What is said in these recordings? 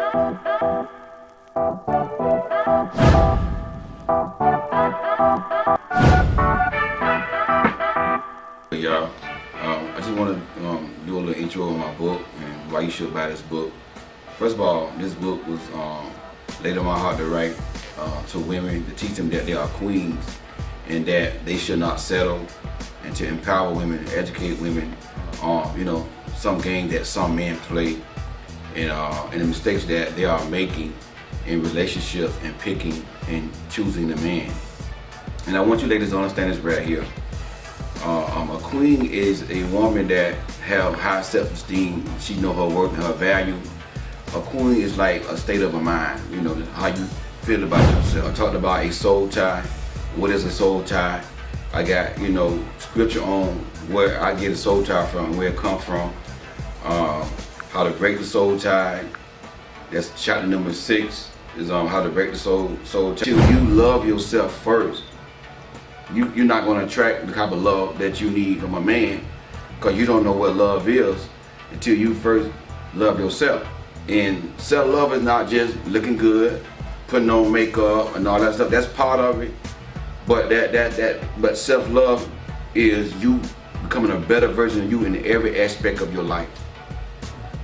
Hey y'all, I just want to do a little intro on my book and why you should buy this book. First of all, this book was laid on my heart to write to women, to teach them that they are queens and that they should not settle, and to empower women, educate women on some game that some men play, and the mistakes that they are making in relationships and picking and choosing the man. And I want you ladies to understand this right here. A queen is a woman that have high self-esteem. She know her worth and her value. A queen is like a state of a mind, how you feel about yourself. I talked about a soul tie. What is a soul tie? I got, scripture on where I get a soul tie from, where it comes from, how to break the soul tie. That's chapter number 6, is on how to break the soul tie. Till you love yourself first, you're not going to attract the type of love that you need from a man, because you don't know what love is until you first love yourself. And self-love is not just looking good, putting on makeup and all that stuff. That's part of it. But but self-love is you becoming a better version of you in every aspect of your life.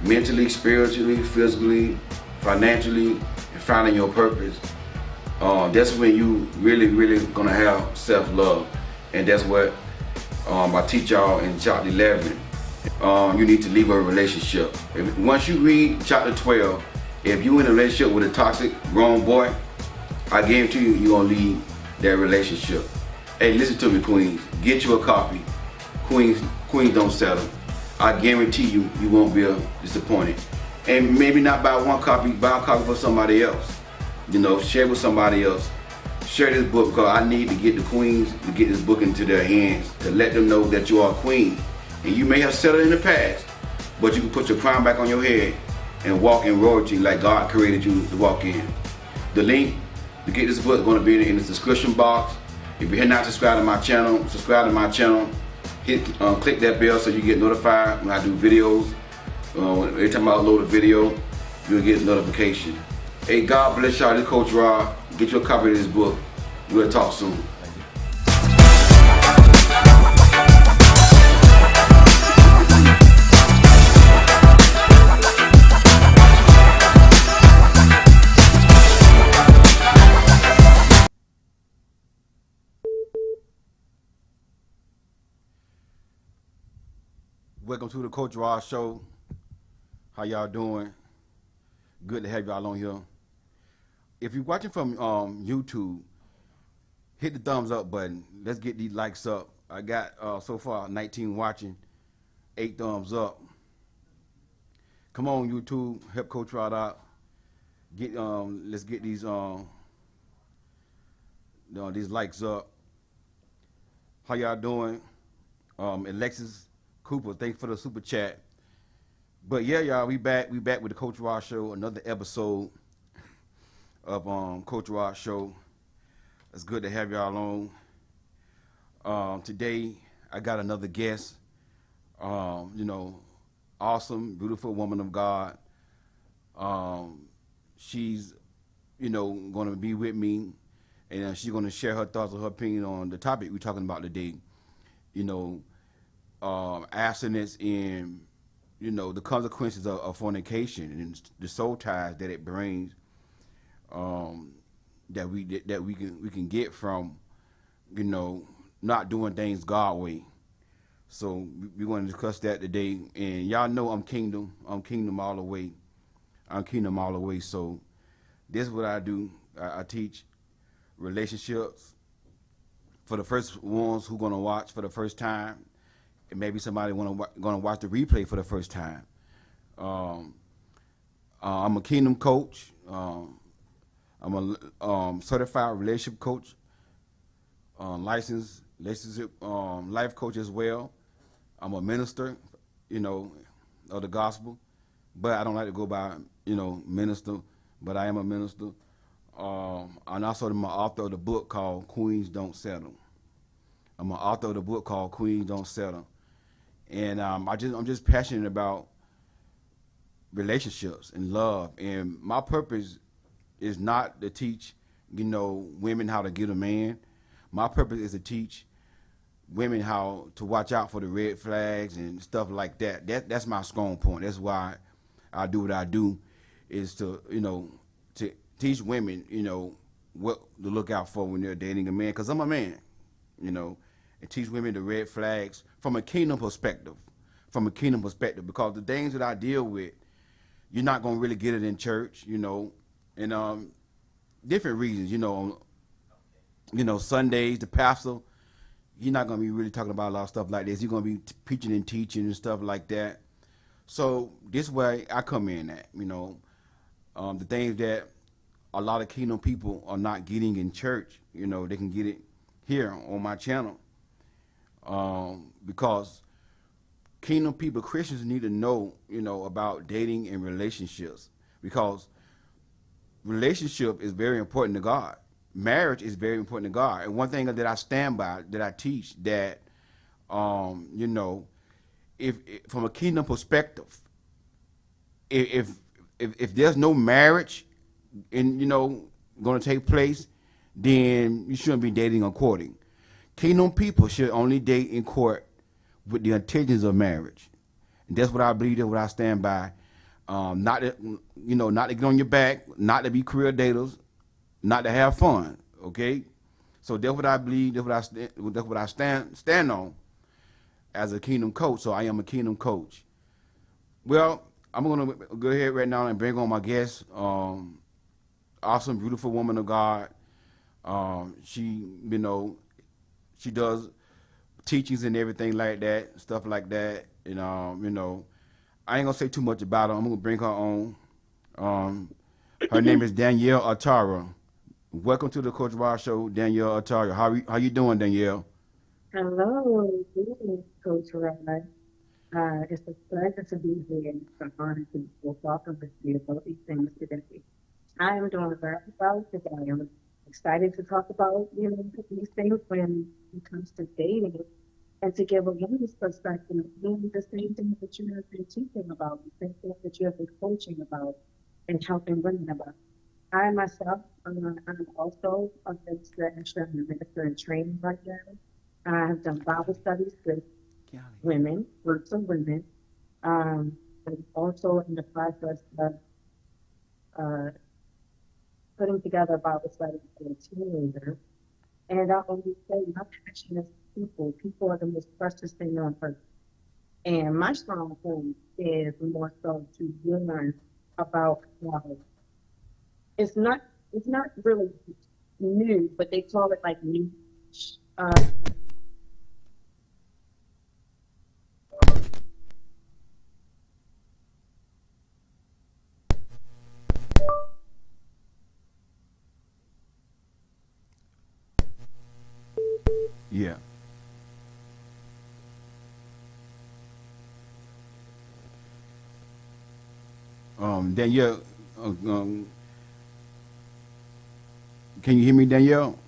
Mentally, spiritually, physically, financially, and finding your purpose. That's when you really gonna have self-love, and that's what I teach y'all in chapter 11. You need to leave a relationship. Once you read chapter 12, if you in a relationship with a toxic, wrong boy, I guarantee you're gonna leave that relationship. Hey, listen to me, queens. Get you a copy. Queens don't settle. I guarantee you won't be disappointed. And maybe not buy one copy, buy a copy for somebody else. Share with somebody else. Share this book, because I need to get the queens to get this book into their hands, to let them know that you are a queen. And you may have settled in the past, but you can put your crown back on your head and walk in royalty like God created you to walk in. The link to get this book is going to be in the description box. If you're not subscribed to my channel, subscribe to my channel. Click that bell so you get notified when I do videos. Every time I upload a video, you'll get a notification. Hey, God bless y'all. This is Coach Rod. Get your copy of this book. We'll talk soon. Welcome to the Coach Rod Show. How y'all doing? Good to have y'all on here. If you're watching from YouTube, hit the thumbs up button. Let's get these likes up. I got so far 19 watching, 8 thumbs up. Come on, YouTube, help Coach Rod out. Let's get these likes up. How y'all doing? Alexis Cooper, thanks for the super chat. But yeah, y'all, we back with the Coach Rod Show, another episode of Coach Rod Show. It's good to have y'all on. Today I got another guest. Awesome, beautiful woman of God. She's going to be with me, and she's going to share her thoughts and her opinion on the topic we're talking about today. Abstinence in the consequences of fornication and the soul ties that it brings, that we can get from not doing things God way. So we're going to discuss that today. And y'all know I'm kingdom all the way. So this is what I do. I teach relationships for the first ones who gonna watch for the first time. And maybe somebody gonna watch the replay for the first time. I'm a kingdom coach. I'm a certified relationship coach, licensed life coach as well. I'm a minister, of the gospel, but I don't like to go by, minister, but I am a minister. And also I'm an author of the book called Queens Don't Settle. I'm an author of the book called Queens Don't Settle. And I'm just passionate about relationships and love. And my purpose is not to teach, women how to get a man. My purpose is to teach women how to watch out for the red flags and stuff like that. That's my strong point. That's why I do what I do, is to to teach women what to look out for when they're dating a man. Because I'm a man, and teach women the red flags from a kingdom perspective. From a kingdom perspective, because the things that I deal with, you're not gonna really get it in church, and different reasons, Sundays, the pastor, you're not going to be really talking about a lot of stuff like this. You're going to be preaching and teaching and stuff like that. So this way I come in at, the things that a lot of kingdom people are not getting in church, they can get it here on my channel. Because kingdom people, Christians need to know, about dating and relationships, because relationship is very important to God. Marriage is very important to God. And one thing that I stand by, that I teach, that if from a kingdom perspective, if there's no marriage going to take place, then you shouldn't be dating or courting. Kingdom people should only date and court with the intentions of marriage. And that's what I believe, that's what I stand by. Not to, not to get on your back, not to be career daters, not to have fun. Okay, so that's what I believe. That's what I stand on as a kingdom coach. So I am a kingdom coach. Well, I'm gonna go ahead right now and bring on my guest. Awesome, beautiful woman of God. She, she does teachings and everything like that, stuff like that. And I ain't gonna say too much about her. I'm gonna bring her on. Her name is Danielle Atara. Welcome to the Coach Rod Show, Danielle Atara. How you doing, Danielle? Hello, greetings, Coach Rod. It's a pleasure to be here and it's an honor to be talking with you about these things today. I am doing very well today. I'm excited to talk about, these things when it comes to dating and to give a woman's perspective, the same things that you have been teaching about, the same things that you have been coaching about and helping women about. I myself, I'm also a minister and minister in training right now. I have done Bible studies with women, groups of women. I'm also in the process of uh, putting together a Bible study for a teenager. And I always say my passion is people. People are the most precious thing on earth. And my strong point is more so to learn about how it's not it's not really new, but they call it like new. Uh, Yeah. Danielle, can you hear me, Danielle?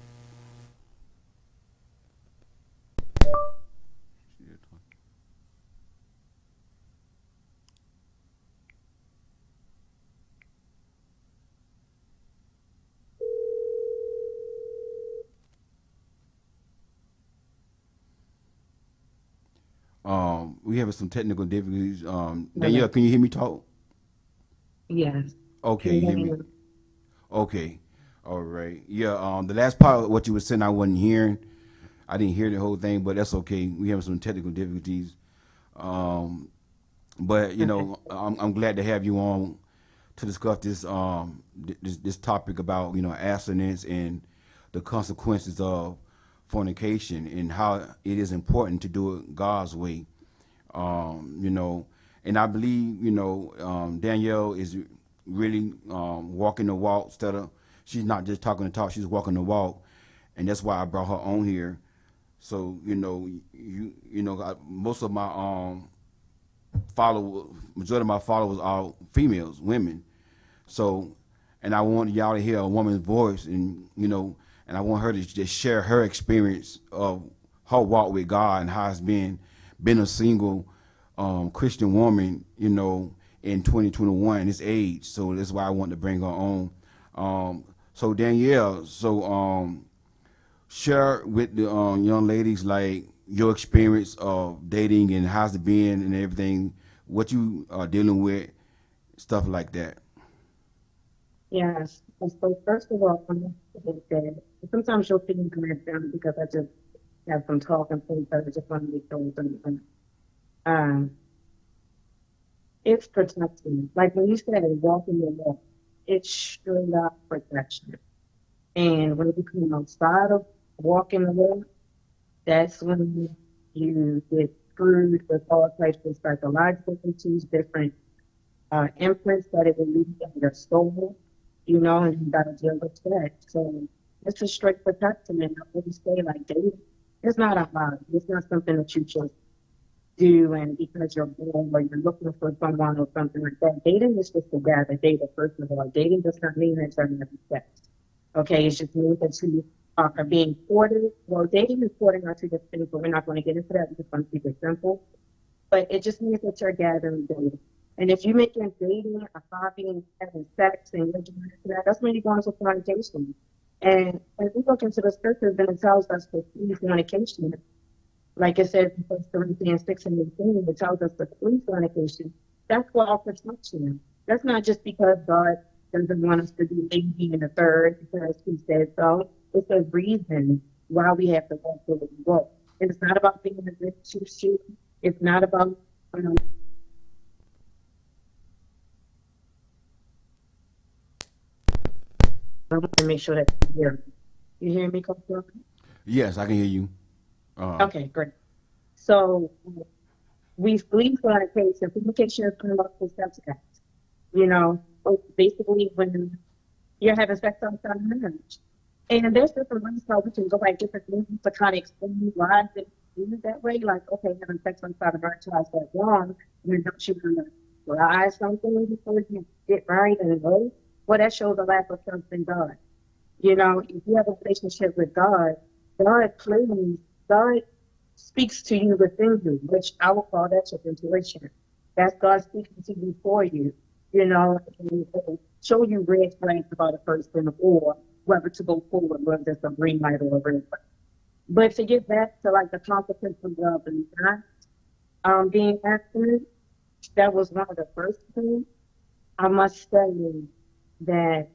We have some technical difficulties. Hello. Danielle, can you hear me talk? Yes. Okay, Can you you hear hear me. me? Okay, all right. Yeah. The last part of what you were saying, I wasn't hearing. I didn't hear the whole thing, but that's okay. We have some technical difficulties. Um, but Okay. I'm glad to have you on to discuss this topic about abstinence and the consequences of fornication and how it is important to do it God's way. And I believe Danielle is really walking the walk instead of, she's not just talking the talk, she's walking the walk, and that's why I brought her on here. So most of my followers, majority of my followers are females, women. So, and I want y'all to hear a woman's voice, and and I want her to just share her experience of her walk with God and how it's been a single Christian woman, in 2021, this age. So that's why I want to bring her on. So Danielle, share with the young ladies like your experience of dating and how's it been and everything, what you are dealing with, stuff like that. Yes. And so first of all, I'm going to say that sometimes you'll feel good down because I just have some talking points that I just want to be told something. Um, it's protection. Like when you said walking the walk, it's straight up protection. And when you come outside of walking the walk, that's when you get screwed with all types of psychological issues, different imprints that it will leave in your soul, and you got to deal with that. So it's a straight protection. And I always say, like, dating, it's not a hobby. It's not something that you just do and because you're bored or you're looking for someone or something like that. Dating is just a gather data, first of all. Dating does not mean that you're going to be sex. Okay, it's just means that you are being courted. Well, dating and courting are two different things, but we're not going to get into that. We just want to keep it simple. But it just means that you're gathering data. And if you make it dating a hobby and having sex and you're doing that, that's when you're going to fornication. And as we look into the scriptures, then it tells us to flee fornication. Like it says in 1 Corinthians 6 and 18, it tells us to flee fornication. That's for our protection. That's not just because God doesn't want us to do A, B, and the third because he said so. It's a reason why we have to walk the way we walk. And it's not about being a good shoot. It's not about I want to make sure that you hear me. You hear me, Coach Walker? Yes, I can hear you. Uh, Okay, great. So we flee fornication. Fornication is unlawful sex acts. Basically when you're having sex outside of marriage. And there's different ways how we can go by different things to kind of explain why it is that way. Like, okay, having sex outside of marriage is that wrong. And don't you want to lie something before you get married and go? Well, that shows a lack of trust in God. If you have a relationship with God, God claims, God speaks to you within you, which I will call that your intuition. That's God speaking to you for you, and it'll show you red flags about a person or whether to go forward, whether it's a green light or a red light. But to get back to like the consequences of not being abstinent, that was one of the first things. I must say that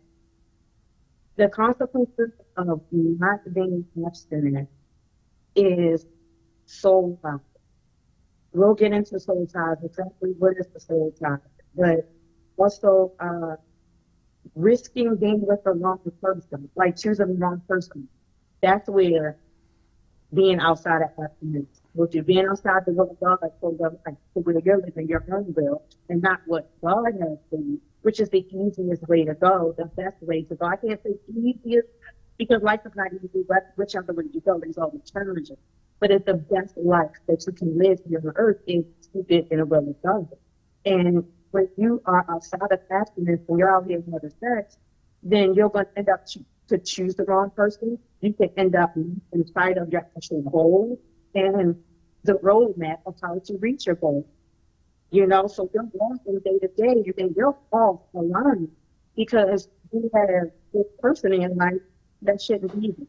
the consequences of not being abstinent is soul ties. We'll get into soul ties, exactly what is the soul tie, but also risking being with the wrong person, like choosing the wrong person. That's where being outside of abstinence, which is being outside the will of God, like for where you're living your own will, and not what God has for you, which is the easiest way to go, the best way to go. I can't say easiest because life is not easy, but whichever way you go, there's always challenges. But it's the best life that you can live here on earth is to live in a will of God. And when you are outside of abstinence and you're out here with other sex, then you're going to end up to choose the wrong person. You can end up in spite of your actual goal and the roadmap of how to reach your goal. So you're walking day to day and you're off the line because you have this person in your life that shouldn't be there.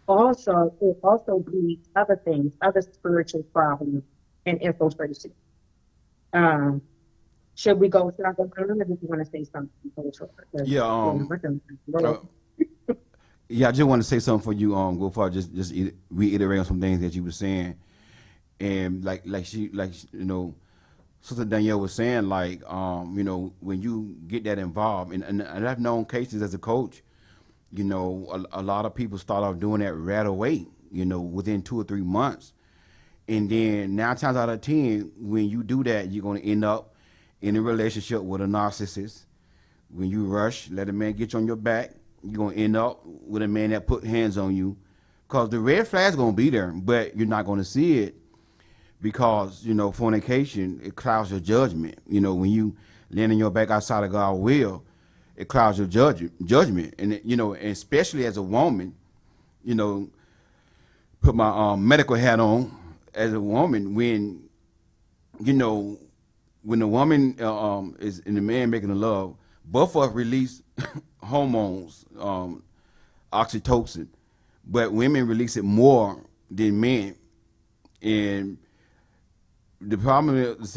Also, it also breeds other things, other spiritual problems and infiltration. Um, should we go? Should I go on, or do you want to say something? Because, yeah, uh, yeah. I just want to say something for you. Go far. Just reiterate on some things that you were saying, and Sister Danielle was saying, when you get that involved, and I've known cases as a coach, a lot of people start off doing that right away, within 2 or 3 months. And then 9 times out of 10, when you do that, you're going to end up in a relationship with a narcissist. When you rush, let a man get you on your back, you're going to end up with a man that put hands on you. Because the red flag's going to be there, but you're not going to see it because, fornication, it clouds your judgment. When you land on your back outside of God's will, it clouds your judgment. And, and especially as a woman, you know, put my medical hat on as a woman when, when the woman is and the man making the love, both of us release hormones, oxytocin, but women release it more than men. And the problem is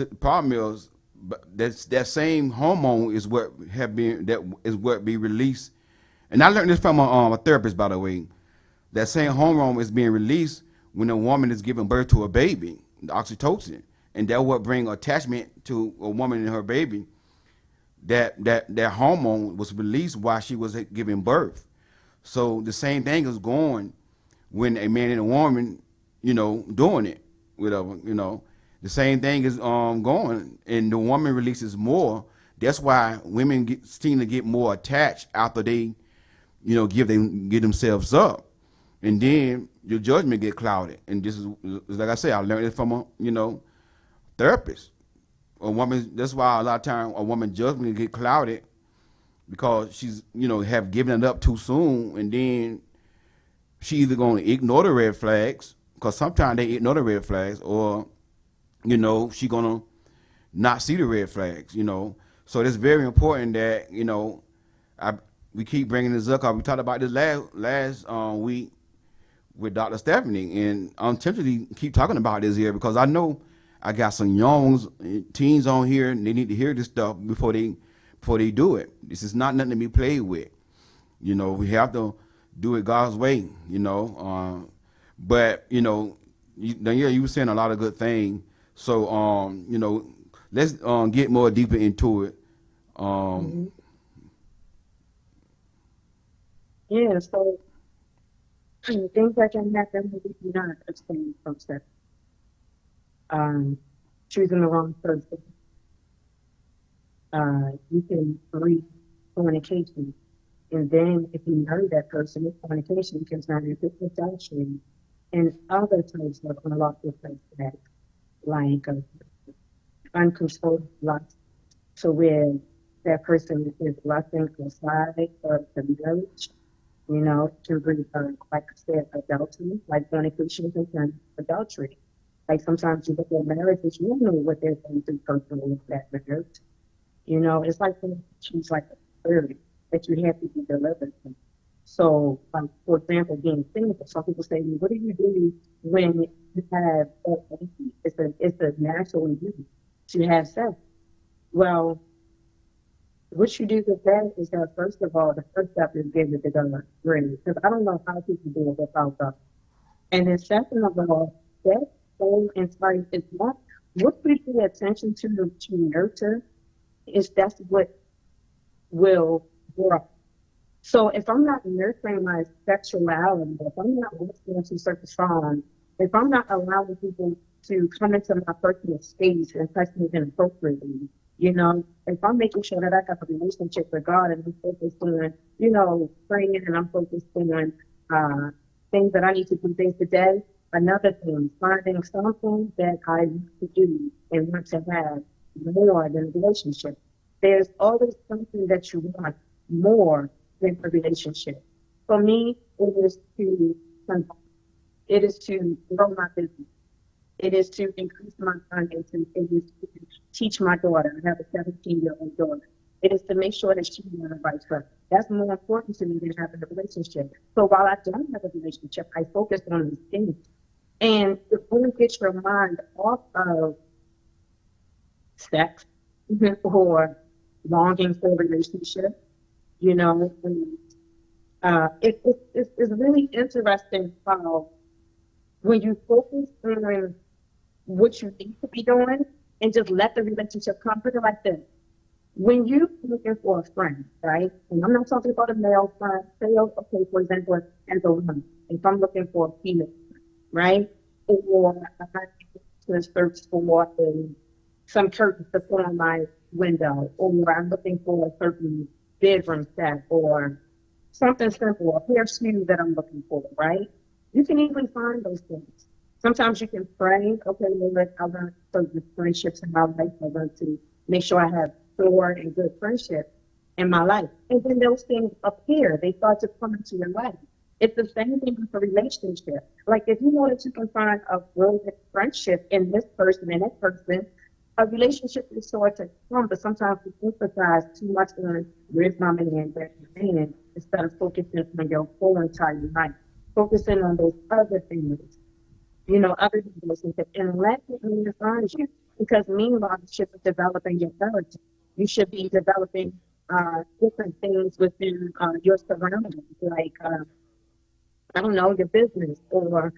that same hormone is what have been that is what be released. And I learned this from a therapist, by the way. That same hormone is being released when a woman is giving birth to a baby, the oxytocin, and that what bring attachment to a woman and her baby. That hormone was released while she was giving birth. So the same thing is going when a man and a woman, doing it, whatever. The same thing is going, and the woman releases more. That's why women seem to get more attached after they, give themselves up, and then your judgment get clouded. And this is like I said, I learned it from a therapist. A woman. That's why a lot of time a woman judgment get clouded because she's have given it up too soon, and then she either gonna ignore the red flags because sometimes they ignore the red flags, or she gonna not see the red flags. So it's very important that we keep bringing this up because we talked about this last week with Dr. Stephanie, and I'm tempted to keep talking about this here because I know I got some young teens on here, and they need to hear this stuff before they do it. This is not nothing to be played with. We have to do it God's way. But Danielle, you were saying a lot of good things. So let's get more deeper into it. hmm Yeah, so things that can happen when you not abstain from sex. Um, Choosing the wrong person. You can read fornication. And then if you marry that person, if fornication can turn into adultery and other types of unlawful sex acts, like uncontrolled blocks. So where that person is lusting outside of the marriage, to bring, like I said, adultery, like fornication can turn adultery. Like sometimes you look at marriages, you don't know what they're going through personally with that marriage. It's like she's like a spirit that you have to be delivered from. So, for example, being single, some people say, "Well, what do you do when you have baby?" It's a natural duty to have sex. Well, what you do with that is that first of all, the first step is give it to God, really, because I don't know how people do it without God. And then second of all, that whole entire is what we pay attention to nurture is that's what will grow. So if I'm not nurturing my sexuality, if I'm not listening to certain songs, if I'm not allowing people to come into my personal space and touch me inappropriately, if I'm making sure that I have a relationship with God and I'm focused on, praying and I'm focused on uh, things that I need to do day to day, another thing, finding something that I need to do and want to have more than a relationship. There's always something that you want more than a relationship. For me, it is to grow my business. It is to increase my finances. It is to teach my daughter. I have a 17-year-old daughter. It is to make sure that she's on the right track. That's more important to me than having a relationship. So while I don't have a relationship, I focus on these things. And it really gets your mind off of sex or longing for a relationship, and it's really interesting how when you focus on what you need to be doing and just let the relationship come pretty like this. When you're looking for a friend, right? And I'm not talking about a male friend. Say, okay, for example, as a woman, if I'm looking for a female, right? Or I to search for some curtains to put on my window, or I'm looking for a certain bedroom set, or something simple, a pair of shoes that I'm looking for, right? You can easily find those things. Sometimes you can pray, okay, Lord, I want certain friendships in my life. I want to make sure I have pure and good friendships in my life. And then those things appear, they start to come into your life. It's the same thing with a relationship. Like if you know that you can find a real good friendship in this person and that person, A relationship is sure to come, but sometimes we emphasize too much on where's my man, where's my man, instead of focusing on your whole entire life, focusing on those other things, other relationships, and let it find you. Because meanwhile, you should be developing your character. You should be developing different things within your surroundings, like I don't know, your business, or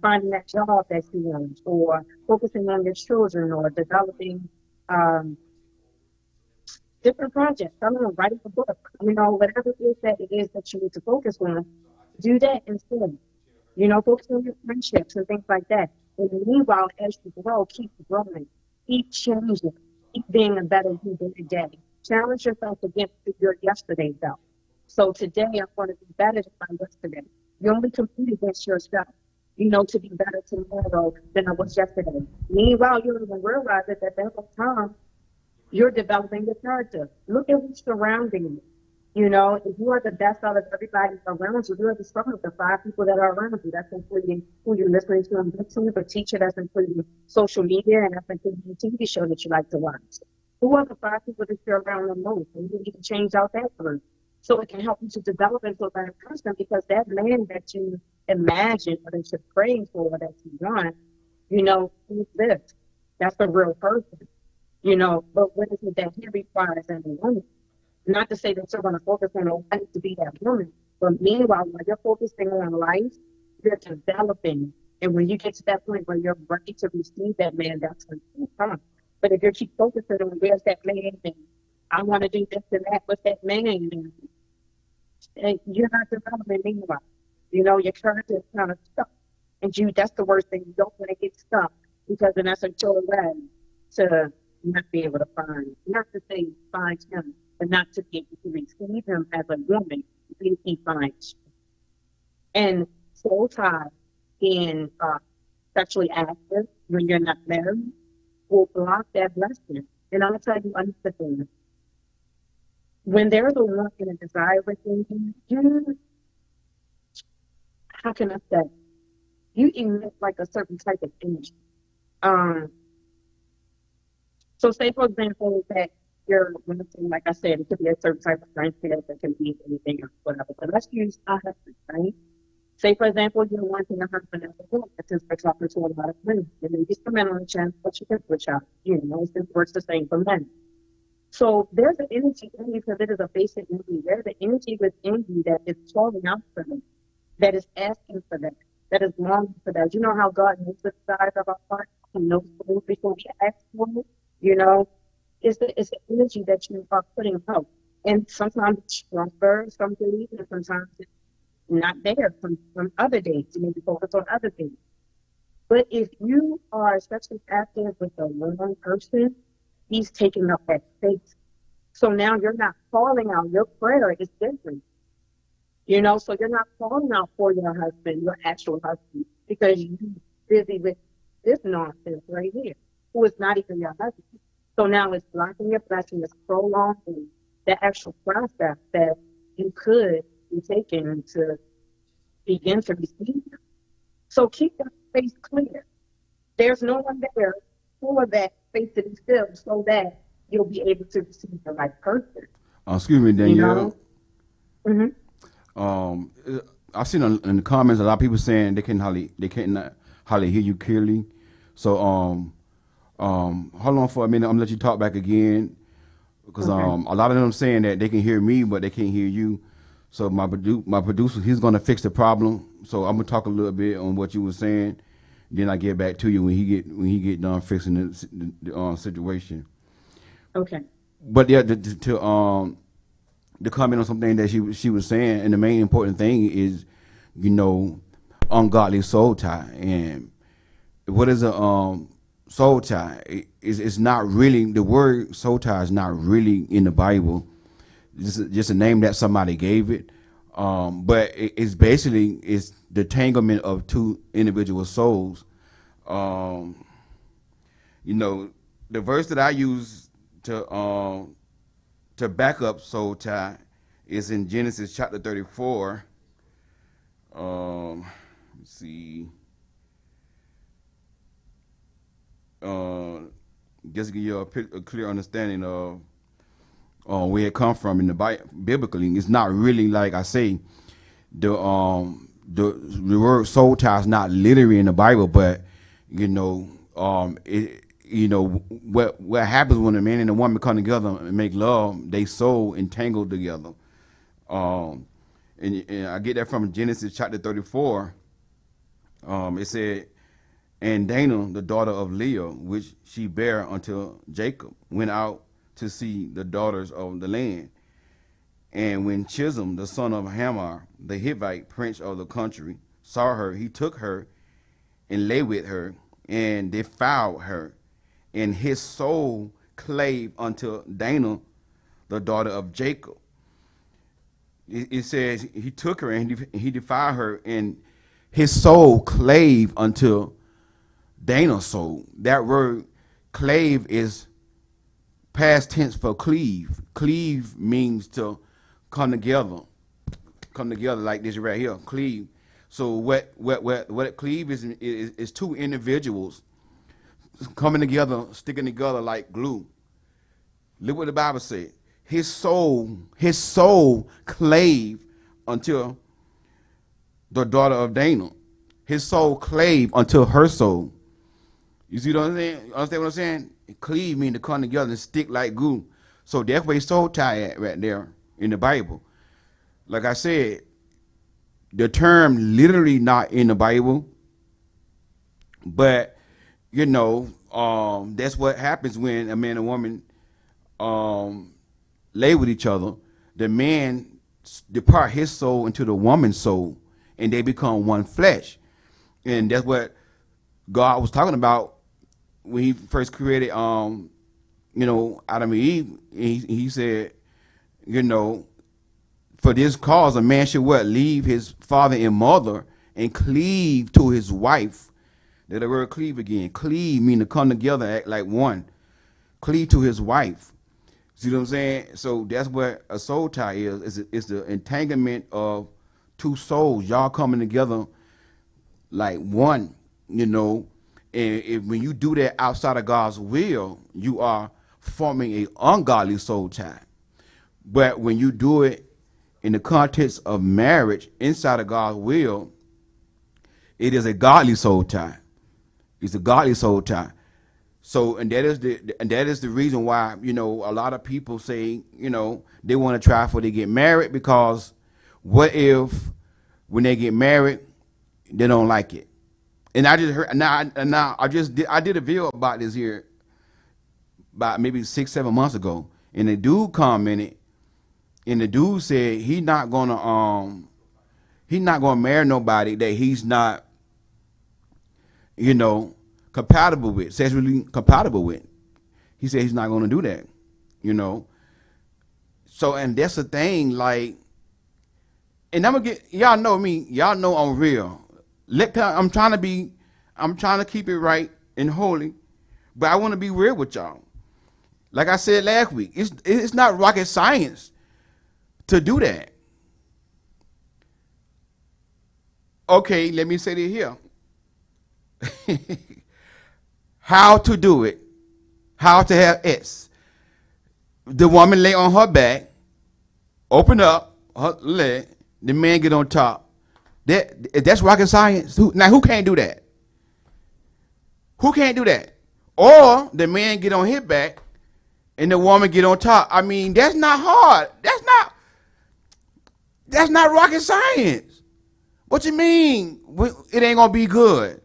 finding that job that you want, or focusing on your children, or developing um, different projects. I don't know, writing a book, whatever it is that you need to focus on, do that instead. Focus on your friendships and things like that. And meanwhile, as you grow, keep growing, keep changing, keep being a better you day to day. Challenge yourself against your yesterday self. So today I'm going to be better than my yesterday. You only compete against yourself, to be better tomorrow than I was yesterday. Meanwhile, you don't even realize it that that whole time you're developing your character. Look at who's surrounding you. If you are the best out of everybody around you, you're the sum of the five people that are around you. That's including who you're listening to on YouTube, a teacher, that's including social media, and that's including the TV show that you like to watch. Who are the five people that you're around the most? And you need to change out that group. So it can help you to develop into a better person, because that man that you imagine or that you're praying for or that you want, he's this. That's a real person. But what is it that he requires in a woman? Not to say that you're going to focus on life to be that woman, but meanwhile, when you're focusing on life, you're developing. And when you get to that point where you're ready to receive that man, that's when you come. But if you keep focusing on where's that man, and I want to do this and that with that man, and you're not developing meanwhile. Your character is kind of stuck. And that's the worst thing. You don't want to get stuck, because then that's a sure way to not be able to not to say find him, but not to be able to receive him as a woman when he finds you. And soul tie being sexually active when you're not married will block that blessing. And I'll tell you another thing. When there's a want and a desire within you, how can I say, you emit like a certain type of energy. Um, so say for example that you're wanting, like I said, it could be a certain type of friendship, it can be anything else, whatever. But let's use a husband, right? Say for example you're wanting a husband as a woman, since we're talking to a lot of women. And maybe some men on the chance, but you can switch out. It works the same for men. So there's an energy in you, because it is a basic energy. There's an energy within you that is calling out for them, that is asking for that, that is longing for that. You know how God knows the desires of our heart? He knows things before we ask for it. It's the energy that you are putting out. And sometimes it's stronger some days, and sometimes it's not there from other days. You need to focus on other things. But if you are sexually active with a wrong person, he's taking up that space. So now you're not calling out. Your prayer is different. So you're not calling out for your husband, your actual husband, because you're busy with this nonsense right here, who is not even your husband. So now it's blocking your blessing, it's prolonging the actual process that you could be taking to begin to receive. So keep that space clear. There's no one there for that space to be filled, so that you'll be able to receive the right person. Excuse me, You know? Danielle. hmm Um, I've seen in the comments a lot of people saying they can't not hardly hear you clearly. So hold on for a minute. I'm gonna let you talk back again, because Okay. a lot of them saying that they can hear me but they can't hear you. So my producer, he's gonna fix the problem. So I'm gonna talk a little bit on what you were saying. Then I get back to you when he get done fixing the situation. Okay. But yeah, to comment on something that she was saying, and the main important thing is, you know, ungodly soul tie. And what is a soul tie? It's not really, the word soul tie is not really in the Bible. Just a name that somebody gave it. But it's basically it's the tanglement of two individual souls. Um, you know, the verse that I use to back up soul tie is in Genesis chapter 34. Let's see. just to give you a clear understanding of where it comes from in the Bible. Biblically, it's not really like I say the word soul tie is not literally in the Bible, but you know, it you know what happens when a man and a woman come together and make love, they soul entangled together. Um, and I get that from Genesis chapter 34. It said, and Dana, the daughter of Leah, which she bare unto Jacob, went out to see the daughters of the land. And when Chisholm, the son of Hamar, the Hivite prince of the country, saw her, he took her and lay with her and defiled her. And his soul clave unto Dana, the daughter of Jacob. It says he took her and he defiled her, and his soul clave unto Dana's soul. That word clave is past tense for cleave. Cleave means to come together like this right here. Cleave. So what cleave is two individuals coming together, sticking together like glue. Look what the Bible said. His soul clave until the daughter of Dana. His soul clave until her soul. You see what I'm saying? Understand what I'm saying? Cleave means to come together and stick like glue. So that's where soul tie at right there in the Bible. Like I said, the term literally not in the Bible, but you know, that's what happens when a man and woman lay with each other. The man depart his soul into the woman's soul, and they become one flesh. And that's what God was talking about when he first created, Adam and Eve. He said, you know, for this cause a man should what? Leave his father and mother and cleave to his wife. There's the word cleave again. Cleave mean to come together, act like one. Cleave to his wife. See what I'm saying? So that's what a soul tie is. It's the entanglement of two souls. Y'all coming together like one, you know. And when you do that outside of God's will, you are forming a ungodly soul tie. But when you do it in the context of marriage inside of God's will, it is a godly soul tie. It's a godly soul tie. So, and that is the reason why, you know, a lot of people say, you know, they want to try before they get married, because what if when they get married, they don't like it? And I just heard, I did a video about this here about maybe 6-7 months ago, and the dude commented, and the dude said he's not gonna marry nobody that he's not, you know, compatible with, sexually compatible with. He said he's not gonna do that, you know. So, and that's the thing, like, and I'm gonna get, y'all know me, y'all know I'm real. I'm trying to keep it right and holy, but I want to be real with y'all. Like I said last week, it's not rocket science to do that. Okay, let me say it here. How to do it. How to have sex. The woman lay on her back, open up her leg, the man get on top. That's rocket science. Who can't do that? Who can't do that? Or the man get on his back and the woman get on top. I mean, that's not hard. That's not rocket science. What you mean? It ain't gonna be good.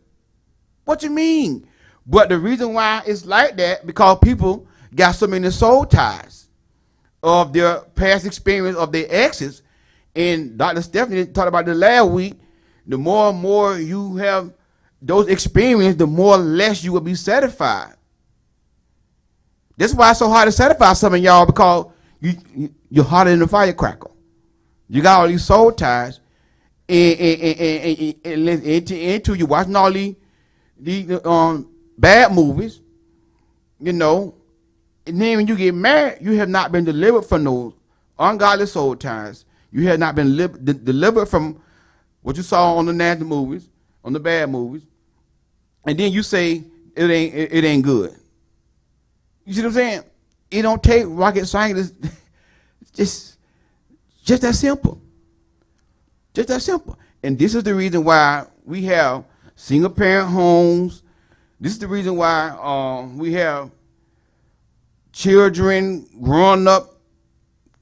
What you mean? But the reason why it's like that, because people got so many soul ties of their past experience of their exes. And Dr. Stephanie talked about the last week. The more and more you have those experiences, the more or less you will be satisfied. That's why it's so hard to satisfy some of y'all, because you're hotter than a firecracker. You got all these soul ties, and into you watching all these bad movies, you know, and then when you get married, you have not been delivered from those ungodly soul ties. You have not been delivered from what you saw on the nasty movies, on the bad movies, and then you say it ain't good. You see what I'm saying? It don't take rocket science. Just that simple. Just that simple. And this is the reason why we have single parent homes. This is the reason why we have children growing up,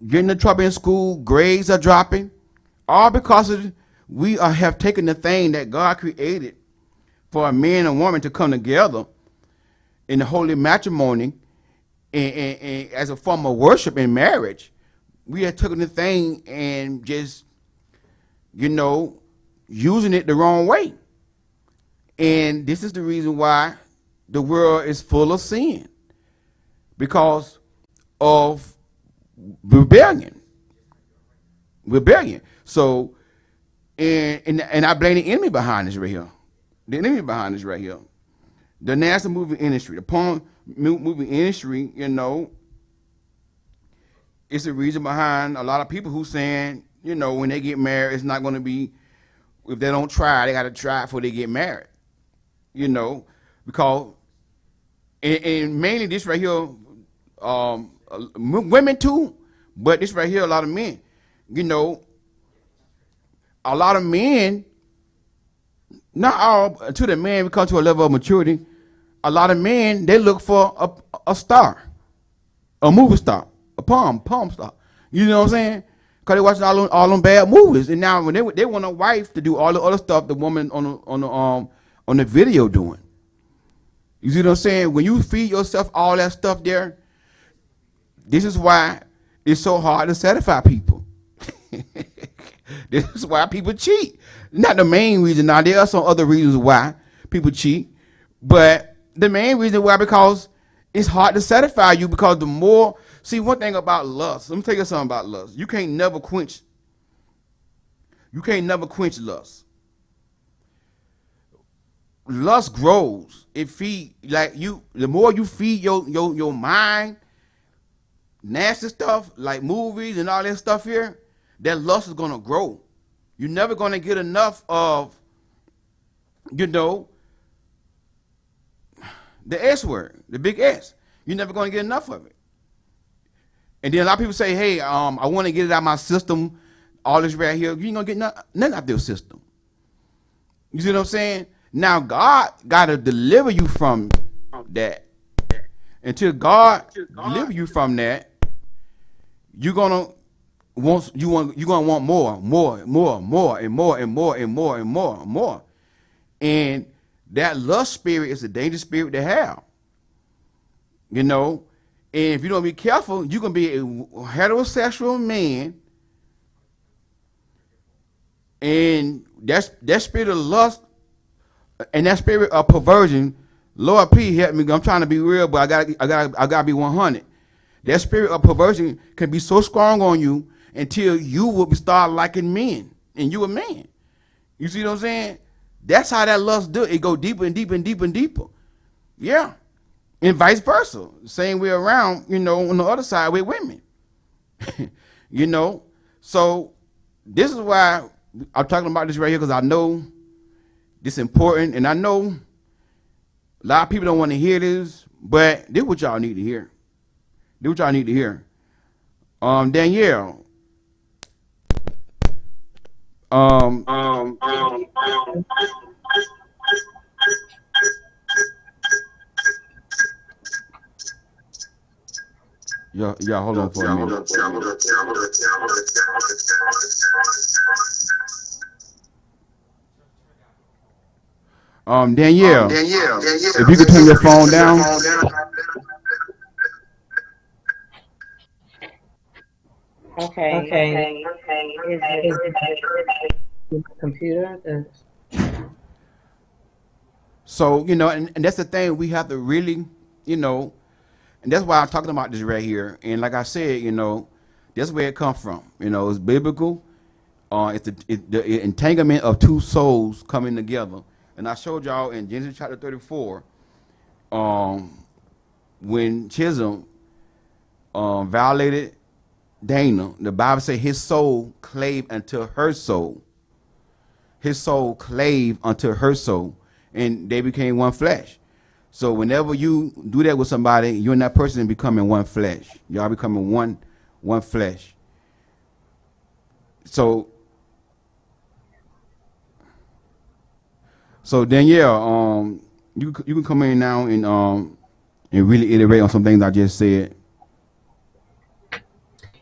getting in trouble in school, grades are dropping, all because have taken the thing that God created for a man and woman to come together in the holy matrimony and as a form of worship in marriage. We have taken the thing and just, using it the wrong way. And this is the reason why the world is full of sin, because of rebellion. So, and I blame the enemy behind this right here. The enemy behind this right here. The national movie industry, the porn movie industry, it's the reason behind a lot of people who saying, when they get married, it's not going to be, if they don't try, they got to try before they get married. Because, and mainly this right here, women too, but this right here, a lot of men, a lot of men, not all, until the man become to a level of maturity, a lot of men, they look for a star, a movie star, a palm star. You know what I'm saying? Because they watch all them bad movies, and now when they want a wife to do all the other stuff the woman on the video doing. You see what I'm saying? When you feed yourself all that stuff there, this is why it's so hard to satisfy people. This is why people cheat. Not the main reason. Now, there are some other reasons why people cheat, but the main reason why, because it's hard to satisfy you, because the more, see, one thing about lust, let me tell you something about lust. You can't never quench lust. Lust grows. It feeds, like the more you feed your mind nasty stuff like movies and all that stuff here, that lust is gonna grow. You're never gonna get enough of, the S word, the big S. You're never gonna get enough of it. And then a lot of people say, hey, I want to get it out of my system, all this right here. You ain't gonna get nothing out of your system. You see what I'm saying? Now God gotta deliver you from that. Until God deliver you from that, you're gonna want more, and more. And that lust spirit is a dangerous spirit to have. And if you don't be careful, you can be a heterosexual man, and that spirit of lust and that spirit of perversion. Lord P, help me. I'm trying to be real, but I gotta be 100. That spirit of perversion can be so strong on you until you will start liking men, and you a man. You see what I'm saying? That's how that lust do. It go deeper and deeper and deeper and deeper. Yeah, and vice versa. Same way around. On the other side with women. So this is why I'm talking about this right here, because I know this is important, and I know a lot of people don't want to hear this, but this is what y'all need to hear. Danielle. Yeah, hold on for a minute. Danielle, if you could turn your phone down. Okay. Is it computer? So, and that's the thing, we have to really, and that's why I'm talking about this right here. And like I said, that's where it comes from. It's biblical. It's the entanglement of two souls coming together. And I showed y'all in Genesis chapter 34, when Chisholm violated Dana, the Bible says his soul clave unto her soul. His soul clave unto her soul, and they became one flesh. So whenever you do that with somebody, you and that person becoming one flesh. Y'all becoming one flesh. So Danielle, you can come in now and really iterate on some things I just said.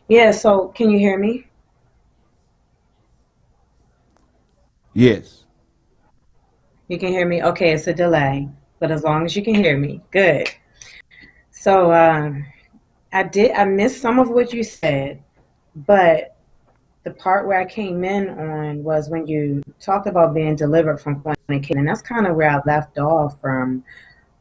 Yeah, so can you hear me? Yes. You can hear me? Okay, it's a delay, but as long as you can hear me, good. So I missed some of what you said, but the part where I came in on was when you talked about being delivered from fornication, and that's kind of where I left off from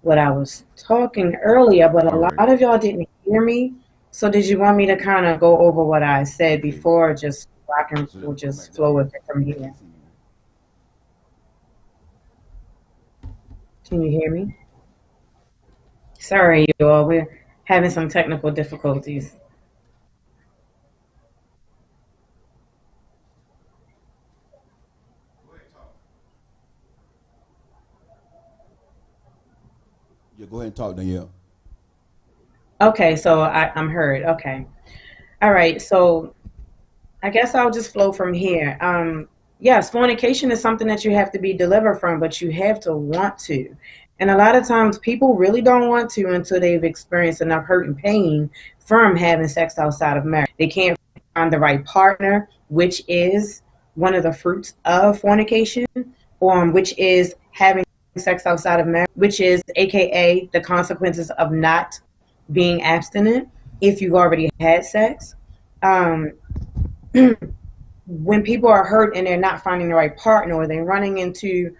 what I was talking earlier, but a All lot right. of y'all didn't hear me. So did you want me to kind of go over what I said Okay. before, just so I can So we'll come just back that flow way. with it from I here? can't see you. Can you hear me? Sorry, you all. We're having some technical difficulties. Yeah, go ahead and talk, Danielle. Okay, so I'm heard. Okay. All right. So I guess I'll just flow from here. Yes, fornication is something that you have to be delivered from, but you have to want to. And a lot of times people really don't want to until they've experienced enough hurt and pain from having sex outside of marriage. They can't find the right partner, which is one of the fruits of fornication, which is having sex outside of marriage, which is AKA the consequences of not being abstinent if you've already had sex. Um, when people are hurt and they're not finding the right partner, or they're running into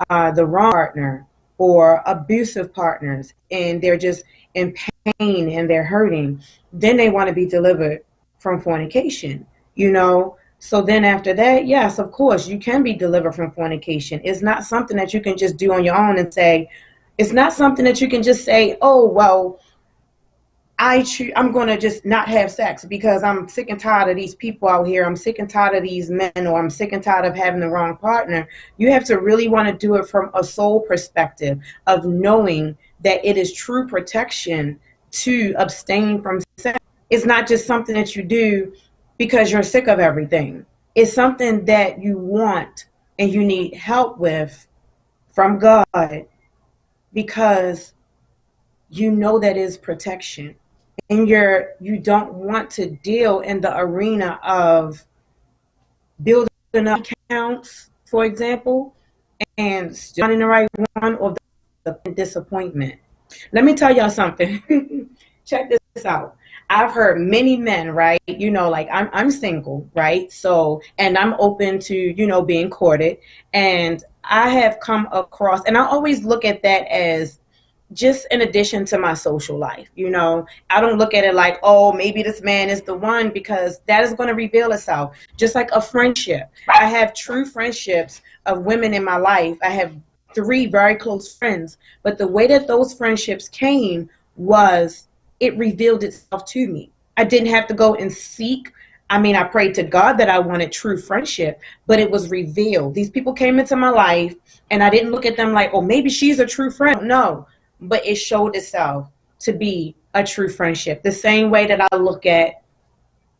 the wrong partner or abusive partners, and they're just in pain and they're hurting, then they want to be delivered from fornication, you know. So then after that, yes, of course, you can be delivered from fornication. It's not something that you can just do on your own and say, it's not something that you can just say, oh, well, I'm going to just not have sex because I'm sick and tired of these people out here. I'm sick and tired of these men, or I'm sick and tired of having the wrong partner. You have to really want to do it from a soul perspective of knowing that it is true protection to abstain from sex. It's not just something that you do because you're sick of everything. It's something that you want and you need help with from God, because you know that is protection, and you don't want to deal in the arena of building up accounts, for example, and still finding the right one, or the disappointment. Let me tell y'all something. Check this out. I've heard many men, right? You know, like I'm single, right? So, and I'm open to, being courted. And I have come across, and I always look at that as just in addition to my social life. I don't look at it like, oh, maybe this man is the one, because that is going to reveal itself. Just like a friendship, I have true friendships of women in my life. I have three very close friends, but the way that those friendships came was, it revealed itself to me. I didn't have to go and seek. I mean, I prayed to God that I wanted true friendship, but it was revealed. These people came into my life, and I didn't look at them like, oh, maybe she's a true friend. No, but it showed itself to be a true friendship. The same way that I look at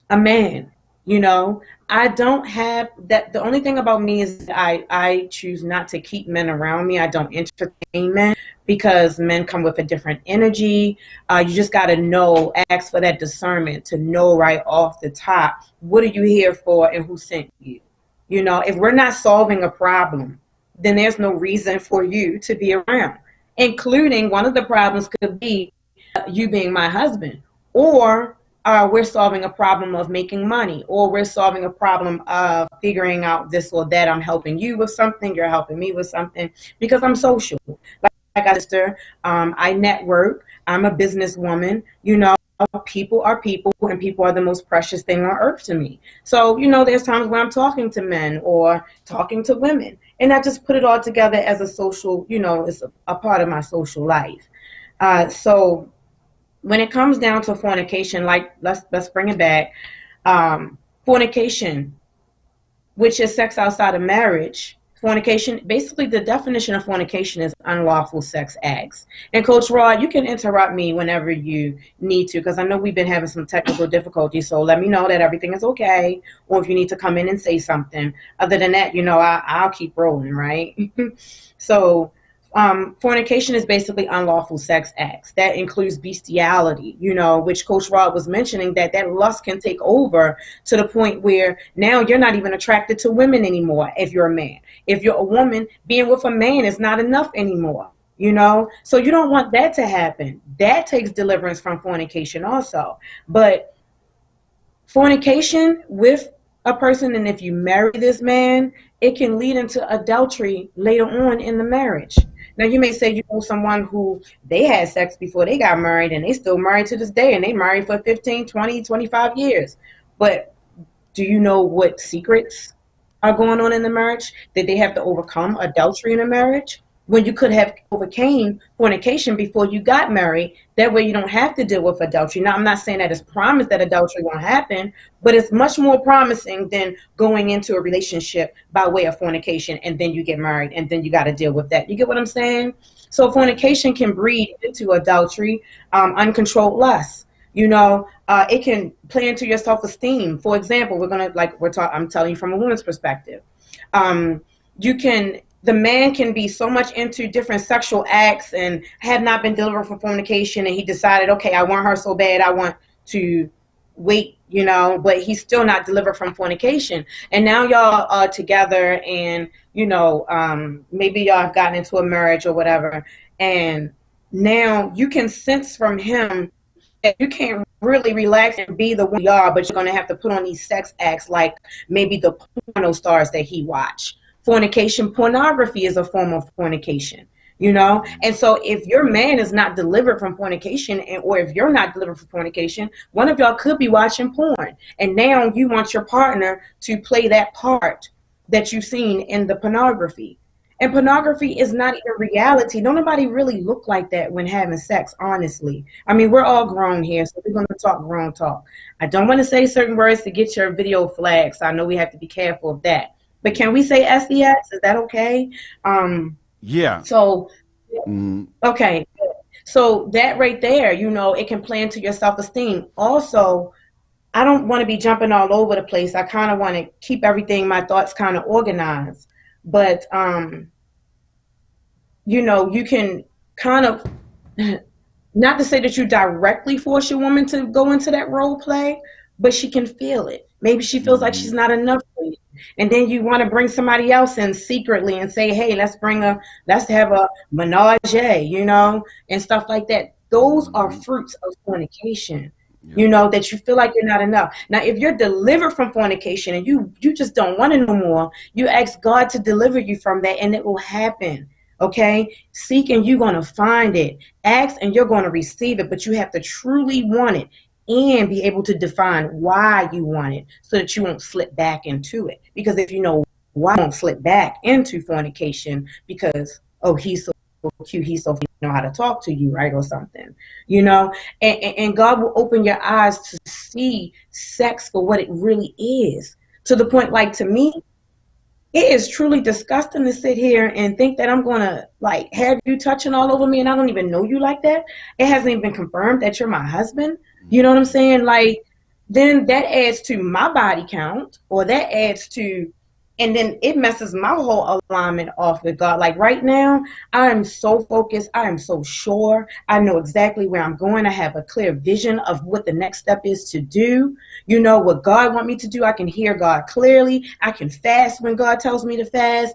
a man, you know, I don't have that. The only thing about me is I choose not to keep men around me. I don't entertain men, because men come with a different energy. You just got to know, ask for that discernment to know right off the top, what are you here for and who sent you? If we're not solving a problem, then there's no reason for you to be around. Including, one of the problems could be you being my husband, or we're solving a problem of making money, or we're solving a problem of figuring out this or that. I'm helping you with something, you're helping me with something, because I'm social. Like I sister, I network. I'm a businesswoman. People are people, and people are the most precious thing on earth to me. So, there's times when I'm talking to men or talking to women, and I just put it all together as a social, it's a part of my social life. So when it comes down to fornication, like let's bring it back. Fornication, which is sex outside of marriage. Fornication, basically the definition of fornication is unlawful sex acts. And Coach Rod, you can interrupt me whenever you need to, because I know we've been having some technical difficulties. So let me know that everything is okay, or if you need to come in and say something. Other than that, I'll keep rolling, right? So fornication is basically unlawful sex acts. That includes bestiality, which Coach Rod was mentioning, that lust can take over to the point where now you're not even attracted to women anymore if you're a man. If you're a woman, being with a man is not enough anymore, So you don't want that to happen. That takes deliverance from fornication also. But fornication with a person, and if you marry this man, it can lead into adultery later on in the marriage. Now, you may say you know someone who they had sex before they got married and they still married to this day, and they married for 15, 20, 25 years. But do you know what secrets are going on in the marriage? Did they have to overcome adultery in a marriage when you could have overcame fornication before you got married? That way you don't have to deal with adultery. Now, I'm not saying that it's promised that adultery won't happen, but it's much more promising than going into a relationship by way of fornication and then you get married and then you got to deal with that. You get what I'm saying? So fornication can breed into adultery, uncontrolled lust. It can play into your self-esteem. For example, I'm telling you from a woman's perspective. The man can be so much into different sexual acts and have not been delivered from fornication, and he decided, okay, I want her so bad, I want to wait, but he's still not delivered from fornication. And now y'all are together, and maybe y'all have gotten into a marriage or whatever, and now you can sense from him that you can't really relax and be the one you are, but you're going to have to put on these sex acts like maybe the porno stars that he watched. Pornography is a form of fornication, And so if your man is not delivered from fornication, or if you're not delivered from fornication, one of y'all could be watching porn. And now you want your partner to play that part that you've seen in the pornography. And pornography is not even reality. Don't nobody really look like that when having sex, honestly. I mean, we're all grown here, so we're going to talk grown talk. I don't want to say certain words to get your video flagged, so I know we have to be careful of that. But can we say SEX? Is that okay? Yeah. So, okay. So that right there, it can play into your self-esteem. Also, I don't want to be jumping all over the place. I kind of want to keep my thoughts kind of organized. But, you can kind of, not to say that you directly force your woman to go into that role play, but she can feel it. Maybe she feels like she's not enough for you. And then you want to bring somebody else in secretly and say, hey, let's have a menage, and stuff like that. Those are fruits of fornication. That you feel like you're not enough. Now, if you're delivered from fornication and you just don't want it no more, you ask God to deliver you from that, and it will happen. Okay? Seek and you're going to find it. Ask and you're going to receive it, but you have to truly want it and be able to define why you want it so that you won't slip back into it. Because if you know why, you won't slip back into fornication because, oh, he's so cute, he's so know how to talk to you, right, or something, and God will open your eyes to see sex for what it really is, to the point, like, to me, it is truly disgusting to sit here and think that I'm going to have you touching all over me and I don't even know you like that. It hasn't even been confirmed that you're my husband. You know what I'm saying? Then that adds to my body count, or that adds to, and then it messes my whole alignment off with God. Like right now, I am so focused. I am so sure. I know exactly where I'm going. I have a clear vision of what the next step is to do. What God wants me to do. I can hear God clearly. I can fast when God tells me to fast.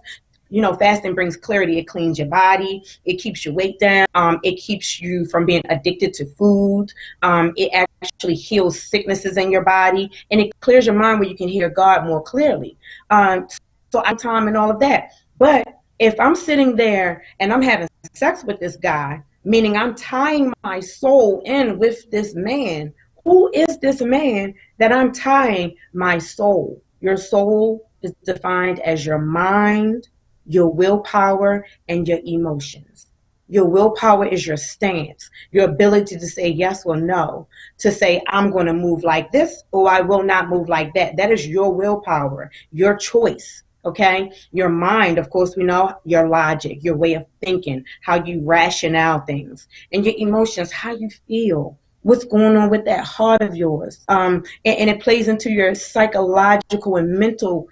Fasting brings clarity. It cleans your body. It keeps your weight down. It keeps you from being addicted to food. It actually heals sicknesses in your body, and it clears your mind where you can hear God more clearly. So I'm time and all of that. But if I'm sitting there and I'm having sex with this guy, meaning I'm tying my soul in with this man, who is this man that I'm tying my soul? Your soul is defined as your mind, your willpower, and your emotions. Your willpower is your stance, your ability to say yes or no, to say I'm going to move like this or I will not move like that. That is your willpower, your choice. Okay, your mind, of course, we know your logic, your way of thinking, how you rationale things, and your emotions, how you feel, what's going on with that heart of yours. And it plays into your psychological and mental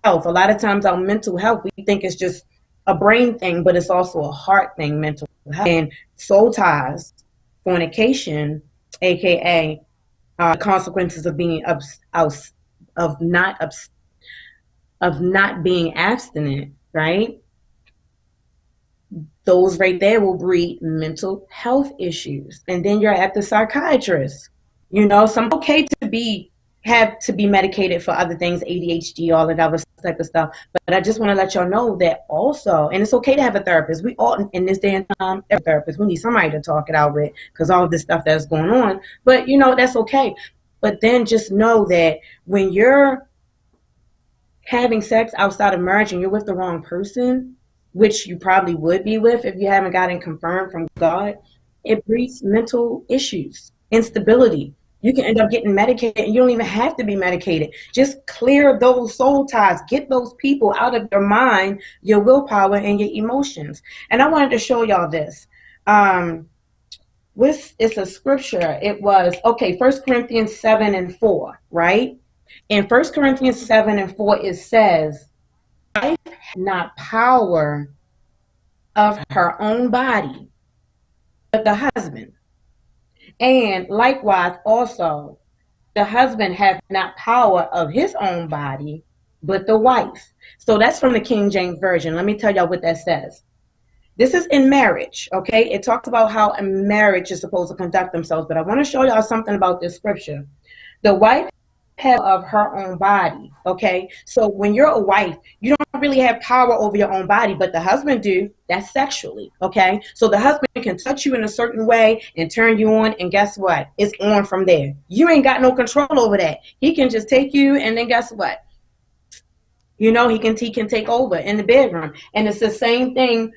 health. A lot of times, our mental health, we think it's just a brain thing, but it's also a heart thing, mental health. And soul ties, fornication, aka consequences of being of not of not being abstinent, right? Those right there will breed mental health issues. And then you're at the psychiatrist. Some okay have to be medicated for other things, ADHD, all of that other type of stuff. But I just want to let y'all know that also, and it's okay to have a therapist. We all in this day and time, have a therapist. We need somebody to talk it out with because all of this stuff that's going on. But that's okay. But then just know that when you're having sex outside of marriage and you're with the wrong person, which you probably would be with if you haven't gotten confirmed from God, it breeds mental issues, instability. You can end up getting medicated and you don't even have to be medicated. Just clear those soul ties, get those people out of your mind, your willpower, and your emotions. And I wanted to show y'all this. It's a scripture. It was, 1 Corinthians 7:4, right? In 1 Corinthians 7:4, it says, wife has not power of her own body, but the husband. And likewise, also, the husband has not power of his own body, but the wife. So that's from the King James Version. Let me tell y'all what that says. This is in marriage, okay? It talks about how a marriage is supposed to conduct themselves, but I want to show y'all something about this scripture. The wife has of her own body, okay? So when you're a wife, you don't really have power over your own body, but the husband do. That's sexually, okay? So the husband can touch you in a certain way and turn you on, and guess what? It's on from there. You ain't got no control over that. He can just take you, and then guess what? He can take over in the bedroom. And it's the same thing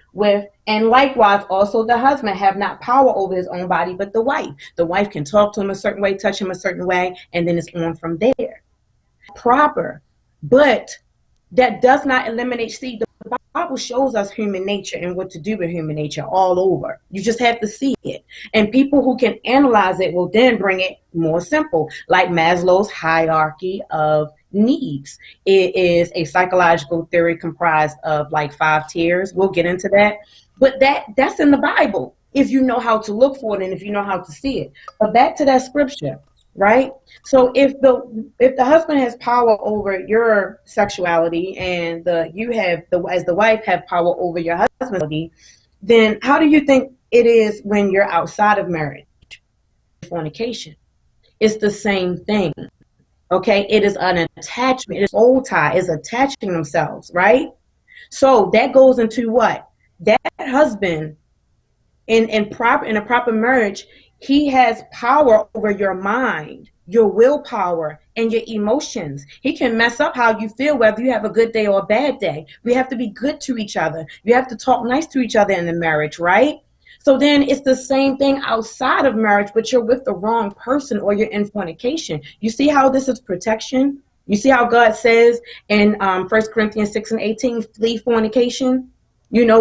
and likewise, also the husband have not power over his own body, but the wife. The wife can talk to him a certain way, touch him a certain way, and then it's on from there. Proper. But that does not eliminate, the Bible shows us human nature and what to do with human nature all over. You just have to see it. And people who can analyze it will then bring it more simple, like Maslow's hierarchy of needs. It is a psychological theory comprised of like 5 tiers. We'll get into that. But that's in the Bible if you know how to look for it and if you know how to see it. But back to that scripture, right? So if the husband has power over your sexuality and as the wife have power over your husband's, then how do you think it is when you're outside of marriage? Fornication. It's the same thing. Okay, it is an attachment. It is soul tie. It's attaching themselves, right? So that goes into what? That husband in a proper marriage, he has power over your mind, your willpower, and your emotions. He can mess up how you feel, whether you have a good day or a bad day. We have to be good to each other. You have to talk nice to each other in the marriage, right? So then it's the same thing outside of marriage, but you're with the wrong person or you're in fornication. You see how this is protection? You see how God says in 1 Corinthians 6:18, flee fornication?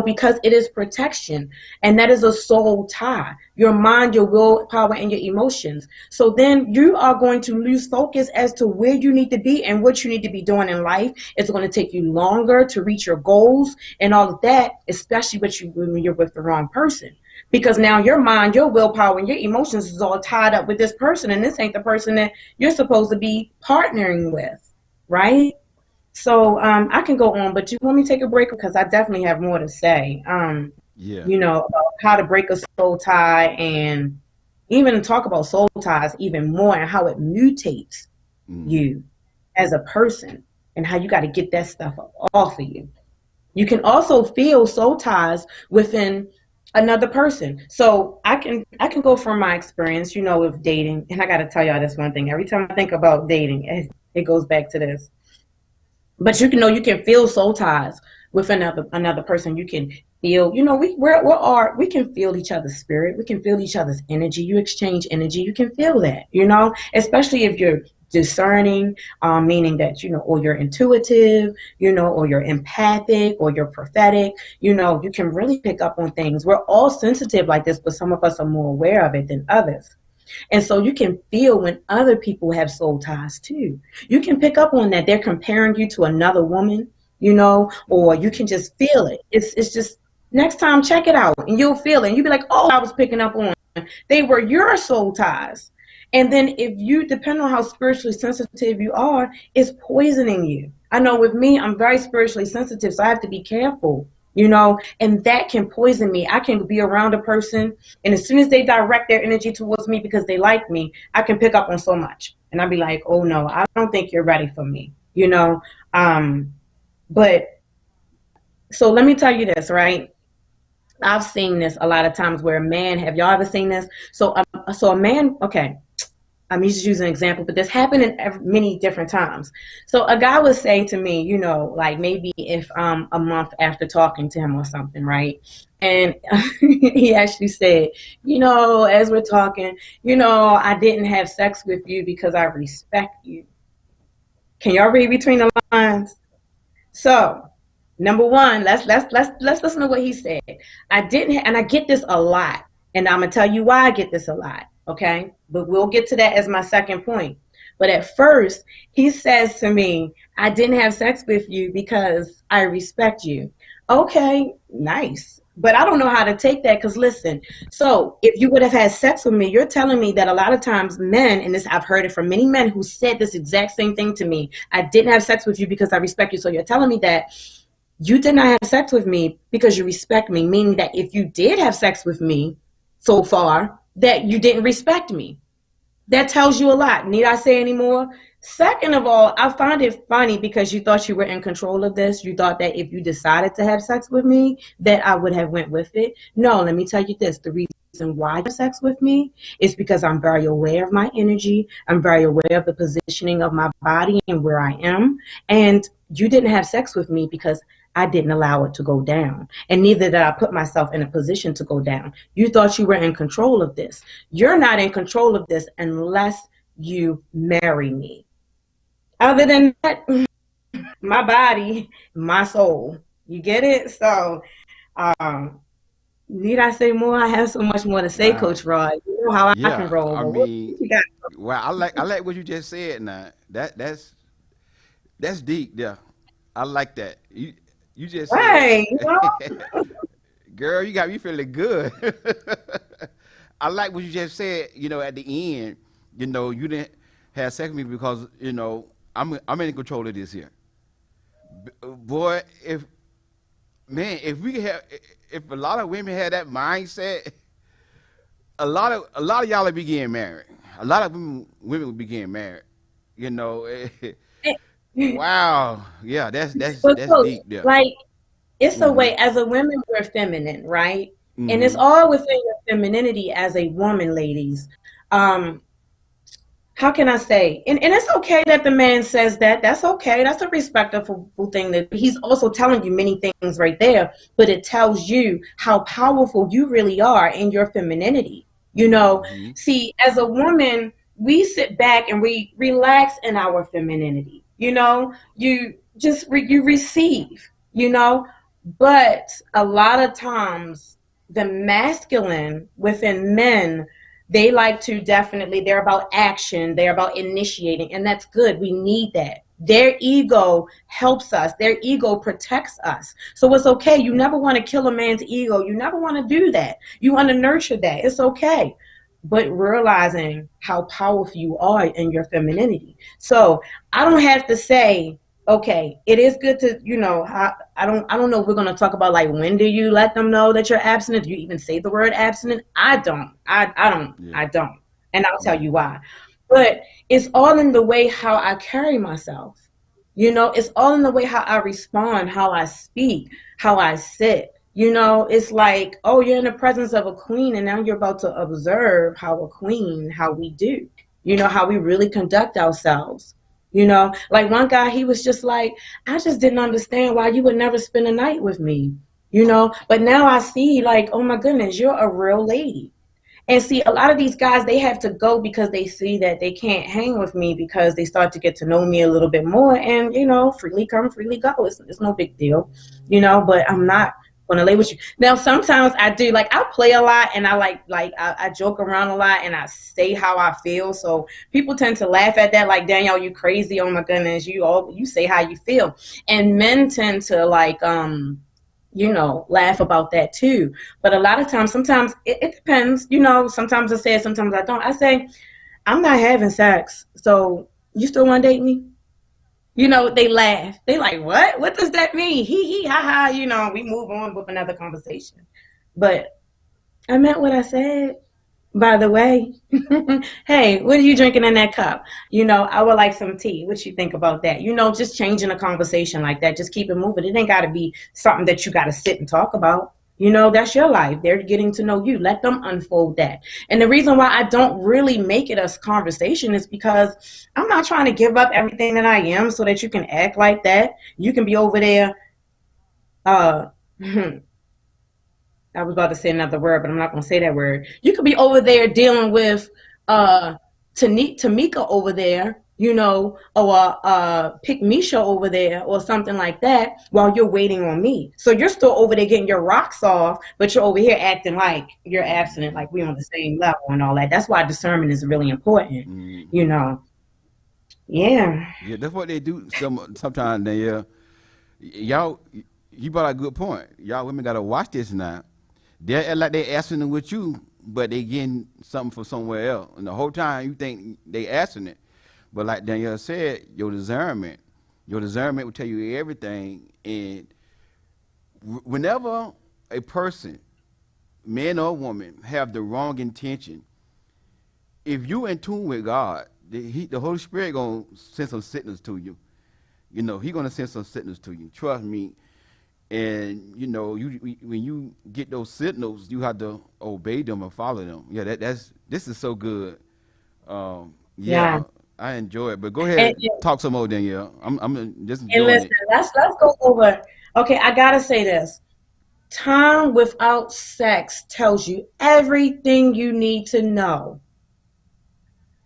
Because it is protection. And that is a soul tie. Your mind, your willpower, and your emotions. So then you are going to lose focus as to where you need to be and what you need to be doing in life. It's going to take you longer to reach your goals and all of that, especially when you're with the wrong person. Because now your mind, your willpower, and your emotions is all tied up with this person, and this ain't the person that you're supposed to be partnering with, right? So I can go on, but you want me to take a break because I definitely have more to say. About how to break a soul tie and even talk about soul ties even more and how it mutates you as a person and how you got to get that stuff off of you. You can also feel soul ties within another person. So I can go from my experience, with dating, and I got to tell y'all this one thing. Every time I think about dating, it goes back to this. But you can feel soul ties with another person. You can feel, we can feel each other's spirit. We can feel each other's energy. You exchange energy. You can feel that, especially if you're discerning, meaning that, or you're intuitive, or you're empathic, or you're prophetic, you can really pick up on things. We're all sensitive like this, but some of us are more aware of it than others. And so you can feel when other people have soul ties too. You can pick up on that they're comparing you to another woman, or you can just feel it. It's just, next time check it out and you'll feel it. And you'll be like, oh, I was picking up on, they were your soul ties. And then if you, depend on how spiritually sensitive you are, it's poisoning you. I know with me, I'm very spiritually sensitive, so I have to be careful, and that can poison me. I can be around a person, and as soon as they direct their energy towards me because they like me, I can pick up on so much. And I'll be like, oh no, I don't think you're ready for me, But so let me tell you this, right? I've seen this a lot of times where a man, have y'all ever seen this? So a man, okay, I'm just using an example, but this happened in many different times. So a guy would say to me, like maybe if a month after talking to him or something, right? And he actually said, as we're talking, I didn't have sex with you because I respect you. Can y'all read between the lines? So, number one, let's listen to what he said. I didn't, and I get this a lot, and I'm gonna tell you why I get this a lot. Okay, but we'll get to that as my second point. But at first, he says to me, I didn't have sex with you because I respect you. Okay, nice. But I don't know how to take that, because listen, so if you would have had sex with me, you're telling me that a lot of times men, and this, I've heard it from many men who said this exact same thing to me, I didn't have sex with you because I respect you. So you're telling me that you did not have sex with me because you respect me, meaning that if you did have sex with me so far, that you didn't respect me. That tells you a lot. Need I say any more? Second of all, I find it funny because you thought you were in control of this. You thought that if you decided to have sex with me, that I would have went with it. No, let me tell you this. The reason why you have sex with me is because I'm very aware of my energy. I'm very aware of the positioning of my body and where I am. And you didn't have sex with me because I didn't allow it to go down. And neither did I put myself in a position to go down. You thought you were in control of this. You're not in control of this unless you marry me. Other than that, my body, my soul. You get it? So, need I say more? I have so much more to say, Wow. Coach Rod. You know how I can Yeah, roll. I But what mean, you got? well, I like what you just said. Now that's deep. Yeah, I like that. You just said, Right. girl, you got me feeling good. I like what you just said. At the end, you didn't have sex with me because I'm in control of this here. Boy, if a lot of women had that mindset, a lot of y'all would be getting married. A lot of women would be getting married. You know, wow, yeah, But that's Coach, deep there. like, it's a Mm-hmm. way, as a woman, we're feminine, right? And it's Mm-hmm. all within your femininity as a woman, ladies. Um, how can I say? And it's okay that the man says that. That's okay. That's a respectful thing. That he's also telling you many things right there, but it tells you how powerful you really are in your femininity. Mm-hmm. See, as a woman, we sit back and we relax in our femininity. You just you receive. But a lot of times, the masculine within men, they like to definitely, they're about action, they're about initiating, and that's good. We need that. Their ego helps us, their ego protects us. So it's okay. You never want to kill a man's ego. You never want to do that. You want to nurture that. It's okay. But realizing how powerful you are in your femininity. So I don't have to say, okay, it is good to, I don't know if we're going to talk about, like, when do you let them know that you're abstinent? Do you even say the word abstinent? I don't. Yeah. I don't. And I'll tell Mm-hmm. you why. But it's all in the way how I carry myself. It's all in the way how I respond, how I speak, how I sit. It's like, oh, you're in the presence of a queen, and now you're about to observe how a queen, how we do, how we really conduct ourselves. Like one guy, he was just like, I just didn't understand why you would never spend a night with me. But now I see, like, oh my goodness, you're a real lady. And see, a lot of these guys, they have to go because they see that they can't hang with me because they start to get to know me a little bit more. And, freely come, freely go. It's no big deal, but I'm not going to lay with you. Now, sometimes I do, like, I play a lot and I joke around a lot and I say how I feel. So people tend to laugh at that, like, Danielle, you crazy. Oh, my goodness. You say how you feel. And men tend to, like, laugh about that too. But a lot of times, sometimes it depends, sometimes I say it, sometimes I don't. I say, I'm not having sex. So you still want to date me? They laugh. They like, what? What does that mean? He, ha, ha, we move on with another conversation. But I meant what I said. By the way, hey, what are you drinking in that cup? I would like some tea. What you think about that? Just changing a conversation like that. Just keep it moving. It ain't got to be something that you got to sit and talk about. That's your life. They're getting to know you. Let them unfold that. And the reason why I don't really make it a conversation is because I'm not trying to give up everything that I am so that you can act like that. You can be over there. I was about to say another word, but I'm not going to say that word. You could be over there dealing with Tamika over there, or Pick Misha over there or something like that while you're waiting on me. So you're still over there getting your rocks off, but you're over here acting like you're abstinent, like we're on the same level and all that. That's why discernment is really important, Yeah. Yeah, that's what they do sometimes. Y'all, you brought a good point. Y'all women got to watch this now. They're act like they're asking with you, but they getting something from somewhere else. And the whole time you think they asking it. But like Danielle said, your discernment will tell you everything. And whenever a person, man or woman, have the wrong intention, if you in tune with God, the Holy Spirit gonna send some signals to you. He gonna send some signals to you. Trust me. And when you get those signals, you have to obey them and follow them. Yeah, this is so good. Yeah. I enjoy it. But go ahead, talk some more, Danielle. I'm just enjoying listen, it. Let's go over. Okay, I gotta say this. Time without sex tells you everything you need to know.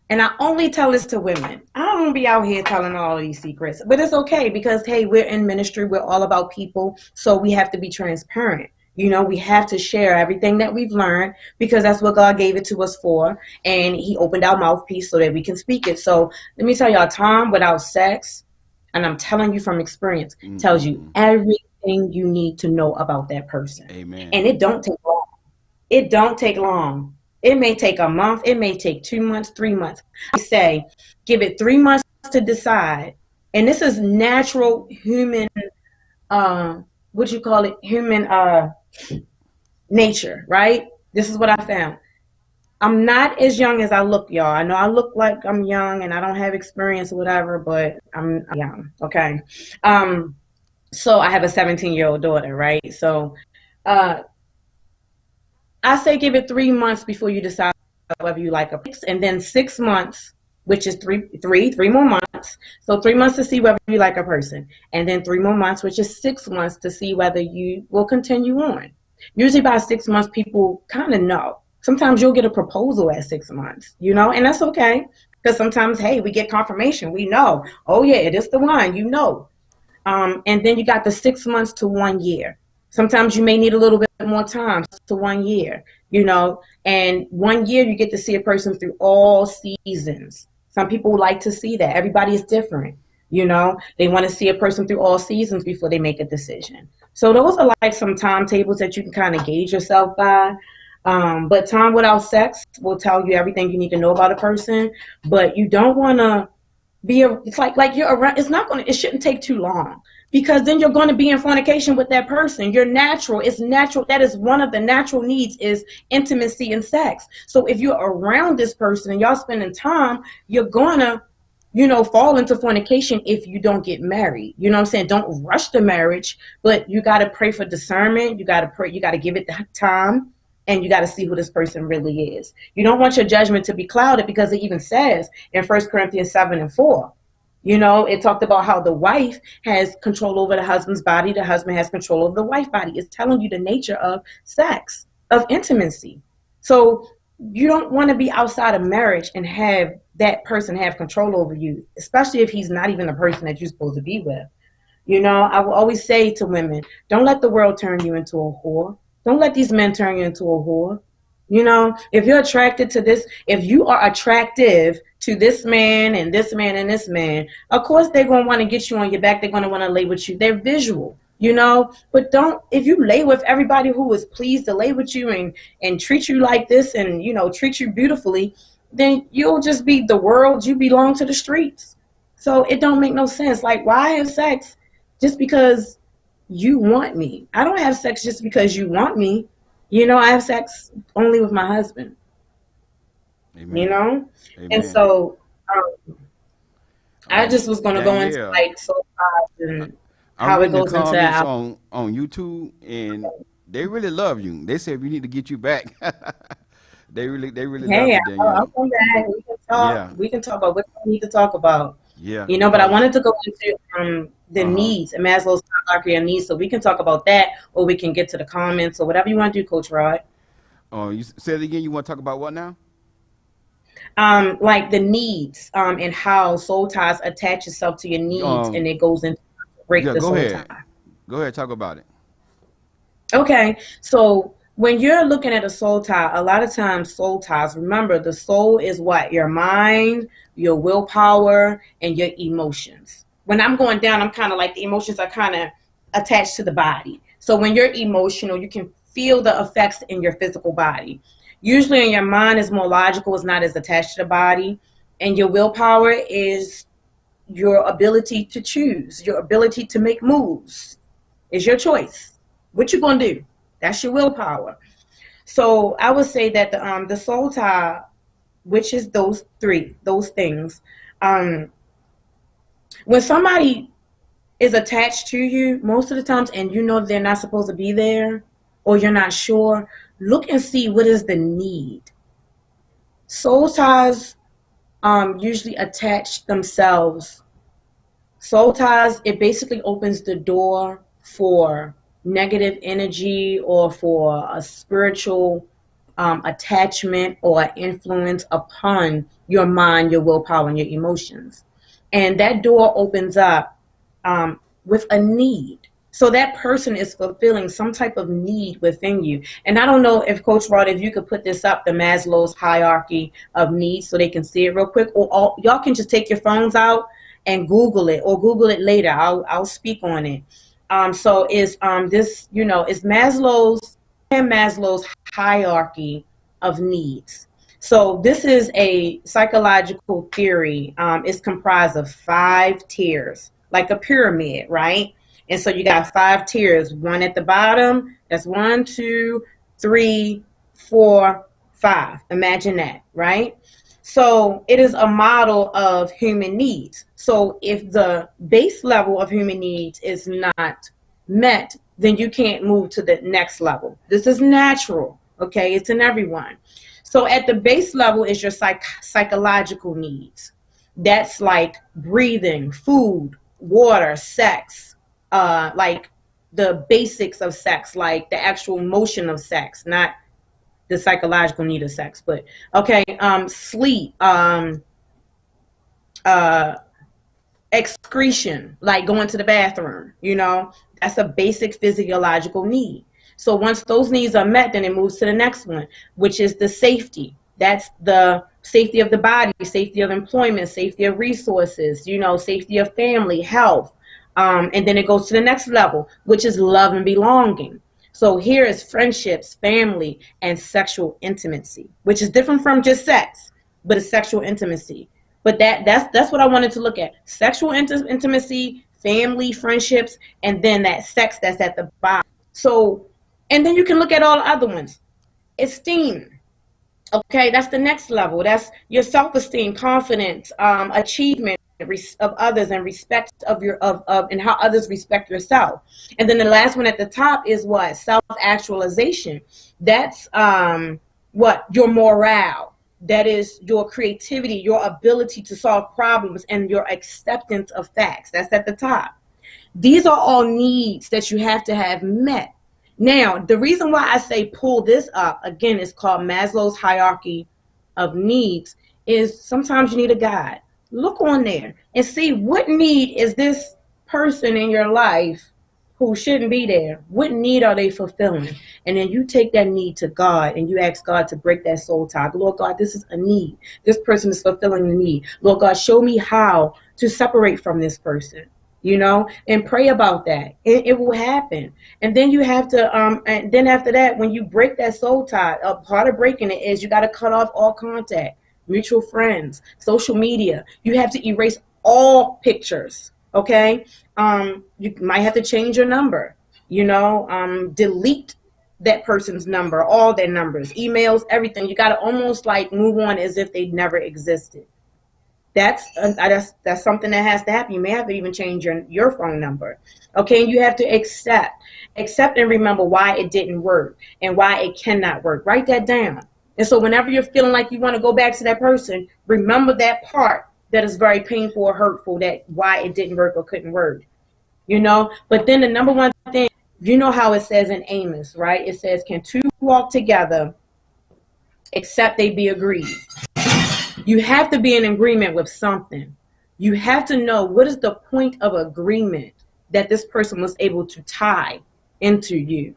And I only tell this to women. I don't want to be out here telling all of these secrets, but it's okay because, hey, we're in ministry. We're all about people. So we have to be transparent. We have to share everything that we've learned because that's what God gave it to us for. And he opened our mouthpiece so that we can speak it. So let me tell y'all, time without sex, and I'm telling you from experience, tells you everything you need to know about that person. Amen. And it don't take long. It don't take long. It may take a month. It may take 2 months, 3 months. I say, give it 3 months to decide. And this is natural human, human nature, right? This is what I found. I'm not as young as I look, y'all. I know I look like I'm young and I don't have experience or whatever, but I'm young, okay? So I have a 17-year-old daughter, right? So I say give it 3 months before you decide whether you like a person, and then 6 months, which is three more months. So 3 months to see whether you like a person, and then 3 more months, which is 6 months to see whether you will continue on. Usually by 6 months, people kind of know. Sometimes you'll get a proposal at 6 months, and that's okay. Because sometimes, hey, we get confirmation. We know, oh yeah, it is the one, And then you got the 6 months to 1 year. Sometimes you may need a little bit more time to 1 year, and 1 year you get to see a person through all seasons. Some people like to see that. Everybody is different, They want to see a person through all seasons before they make a decision. So those are like some timetables that you can kind of gauge yourself by. But time without sex will tell you everything you need to know about a person, but you don't want to it's like you're around. It shouldn't take too long because then you're going to be in fornication with that person. You're natural. It's natural. That is one of the natural needs is intimacy and sex. So if you're around this person and y'all spending time, you're going to, fall into fornication if you don't get married. You know what I'm saying? Don't rush the marriage, but you got to pray for discernment. You got to pray. You got to give it time. And you got to see who this person really is. You don't want your judgment to be clouded because it even says in 1 Corinthians 7:4, it talked about how the wife has control over the husband's body. The husband has control over the wife's body. It's telling you the nature of sex, of intimacy. So you don't want to be outside of marriage and have that person have control over you, especially if he's not even the person that you're supposed to be with. You know, I will always say to women, don't let the world turn you into a whore. Don't let these men turn you into a whore. You know, if you're attracted to this, if you are attractive to this man and this man and this man, of course they're going to want to get you on your back. They're going to want to lay with you. They're visual, you know, but don't, if you lay with everybody who is pleased to lay with you and treat you like this and, you know, treat you beautifully, then you'll just be the world. You belong to the streets. So it don't make no sense. Like, why have sex just because you want me? I don't have sex just because you want me. You know, I have sex only with my husband. You Amen. know, and Amen. so I just was going to go into Danielle, like soul ties and I'm how it reading the goes into comments our. on YouTube, and they really love you. They said we need to get you back. They really love Hey, you, I'll Danielle. come back. We can talk. Yeah, We can talk about what we need to talk about. yeah, You know, but I because wanted to go into the uh huh. needs, Maslow's hierarchy of needs, so we can talk about that, or we can get to the comments, or whatever you want to do, Coach Rod. You said it again. You want to talk about what now? Like the needs, and how soul ties attach itself to your needs, and Um, it goes into break yeah, the go soul ahead. tie. Go ahead, talk about it. Okay, so when you're looking at a soul tie, a lot of times soul ties, remember the soul is what? Your mind, your willpower, and your emotions. When I'm going down, I'm kind of like the emotions are kind of attached to the body. So when you're emotional, you can feel the effects in your physical body. Usually in your mind is more logical, it's not as attached to the body. And your willpower is your ability to choose, your ability to make moves. Is your choice. What you gonna do? That's your willpower. So I would say that the soul tie, which is those things, um, when somebody is attached to you, most of the times, and you know they're not supposed to be there, or you're not sure, look and see what is the need. Soul ties usually attach themselves. Soul ties, it basically opens the door for negative energy or for a spiritual attachment or influence upon your mind, your willpower, and your emotions. And that door opens up with a need. So that person is fulfilling some type of need within you. And I don't know if Coach Rod, if you could put this up, the Maslow's hierarchy of needs, so they can see it real quick, or y'all can just take your phones out and Google it, or Google it later. I'll speak on it. So is this, you know, is Maslow's hierarchy of needs. So this is a psychological theory. It's comprised of 5 tiers, like a pyramid, right? And so you got 5 tiers. One at the bottom. That's 1, 2, 3, 4, 5. Imagine that, right? So it is a model of human needs. So if the base level of human needs is not met, then you can't move to the next level. This is natural, okay? It's in everyone. So at the base level is your psychological needs. That's like breathing, food, water, sex, like the basics of sex, like the actual motion of sex, not the psychological need of sex. But okay, sleep, uh, excretion, like going to the bathroom, you know, that's a basic physiological need. So once those needs are met, then it moves to the next one, which is the safety. That's the safety of the body, safety of employment, safety of resources, you know, safety of family, health. And then it goes to the next level, which is love and belonging. So here is friendships, family, and sexual intimacy, which is different from just sex, but it's sexual intimacy. But that's what I wanted to look at: sexual intimacy, family, friendships, and then that sex that's at the bottom. So, and then you can look at all the other ones. Esteem. Okay, that's the next level. That's your self-esteem, confidence, achievement of others, and respect of and how others respect yourself. And then the last one at the top is what? Self-actualization. That's what? Your morale. That is your creativity, your ability to solve problems, and your acceptance of facts. That's at the top. These are all needs that you have to have met. Now, the reason why I say pull this up, again, it's called Maslow's hierarchy of needs, is sometimes you need a guide. Look on there and see what need is this person in your life who shouldn't be there. What need are they fulfilling? And then you take that need to God and you ask God to break that soul tie. Lord God, this is a need. This person is fulfilling the need. Lord God, show me how to separate from this person, and pray about that. It will happen. And then you have to, and then after that, when you break that soul tie, a part of breaking it is you got to cut off all contact, mutual friends, social media. You have to erase all pictures. Okay. You might have to change your number, delete that person's number, all their numbers, emails, everything. You got to almost like move on as if they never existed. That's something that has to happen. You may have to even change your phone number. Okay, and you have to accept and remember why it didn't work and why it cannot work. Write that down. And so whenever you're feeling like you want to go back to that person, remember that part that is very painful or hurtful, that why it didn't work or couldn't work. But then the number one thing, how it says in Amos, right? It says, can two walk together except they be agreed? You have to be in agreement with something. You have to know what is the point of agreement that this person was able to tie into you.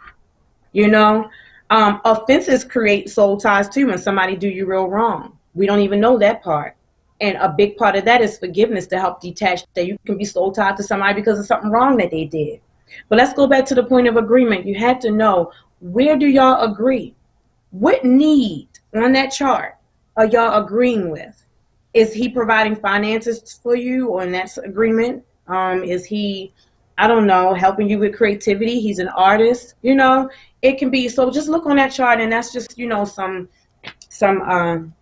Offenses create soul ties too when somebody do you real wrong. We don't even know that part. And a big part of that is forgiveness, to help detach that you can be soul tied to somebody because of something wrong that they did. But let's go back to the point of agreement. You have to know, where do y'all agree? What need on that chart are y'all agreeing with? Is he providing finances for you, or in that agreement? Is he, I don't know, helping you with creativity? He's an artist, it can be. So just look on that chart, and that's just, some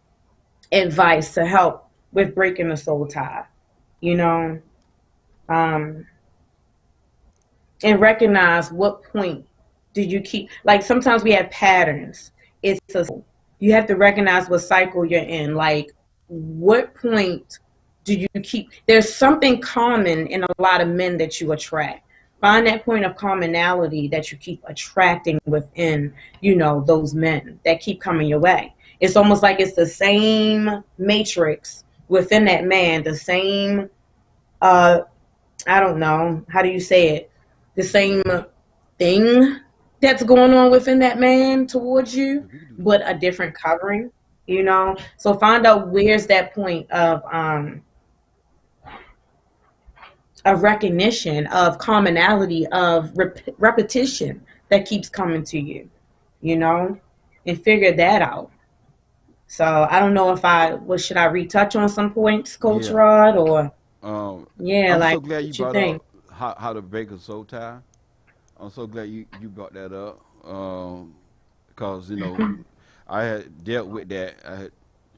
advice to help with breaking the soul tie, and recognize what point do you keep, like sometimes we have patterns. You have to recognize what cycle you're in. Like, what point do you keep? There's something common in a lot of men that you attract. Find that point of commonality that you keep attracting within, those men that keep coming your way. It's almost like it's the same matrix within that man, the same, I don't know, how do you say it? The same thing that's going on within that man towards you, but a different covering, So find out where's that point of recognition, of commonality, of repetition that keeps coming to you, and figure that out. So I don't know if should I retouch on some points, Coach Rod, or I'm like so glad you what you brought think? up how to break a soul tie. I'm so glad you brought that up, because I had dealt with that. I had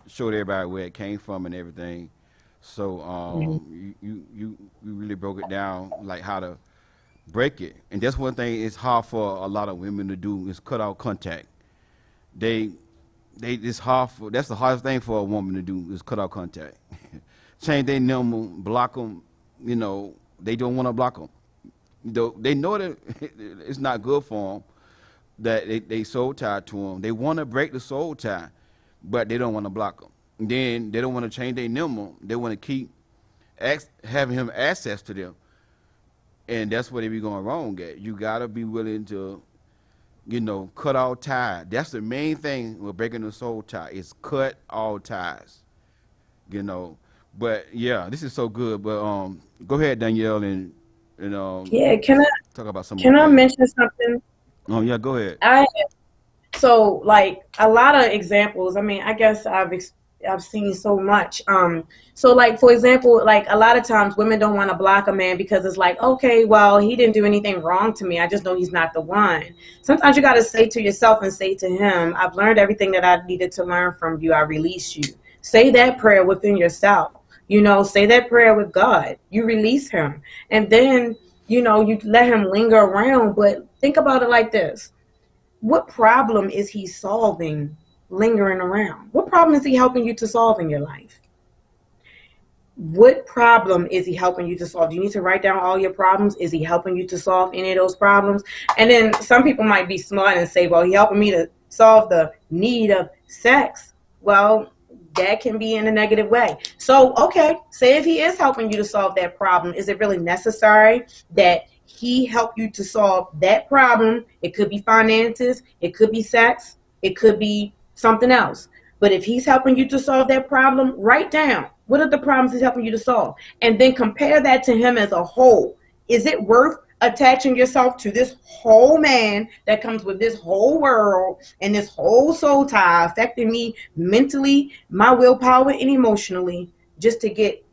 showed everybody where it came from and everything. So you really broke it down, like how to break it. And that's one thing it's hard for a lot of women to do, is cut out contact. They it's hard for, that's the hardest thing for a woman to do, is cut out contact. Change their number, block them. They don't want to block them. They know that it's not good for them, that they soul tied to them. They want to break the soul tie, but they don't want to block them. Then they don't want to change their number. They want to keep having him access to them, and that's where they be going wrong at. You gotta be willing to, cut all ties. That's the main thing with breaking the soul tie, is cut all ties. But yeah, this is so good. But go ahead, Danielle, and Yeah, talk about some more can I things. mention something? Oh yeah, go ahead. So like a lot of examples. I mean, I guess I've seen so much. So like, for example, like a lot of times women don't want to block a man because it's like, okay, well, he didn't do anything wrong to me. I just know he's not the one. Sometimes you got to say to yourself and say to him, I've learned everything that I needed to learn from you. I release you. Say that prayer within yourself. Say that prayer with God. You release him. And then, you let him linger around. But think about it like this. What problem is he solving lingering around? What problem is he helping you to solve in your life? what problem is he helping you to solve? Do you need to write down all your problems? Is he helping you to solve any of those problems? And then some people might be smart and say, well, he helping me to solve the need of sex. Well, that can be in a negative way. So, okay, say if he is helping you to solve that problem, is it really necessary that he help you to solve that problem? It could be finances, it could be sex, it could be something else. But if he's helping you to solve that problem, write down what are the problems he's helping you to solve, and then compare that to him as a whole. Is it worth attaching yourself to this whole man that comes with this whole world and this whole soul tie affecting me mentally, my willpower, and emotionally, just to get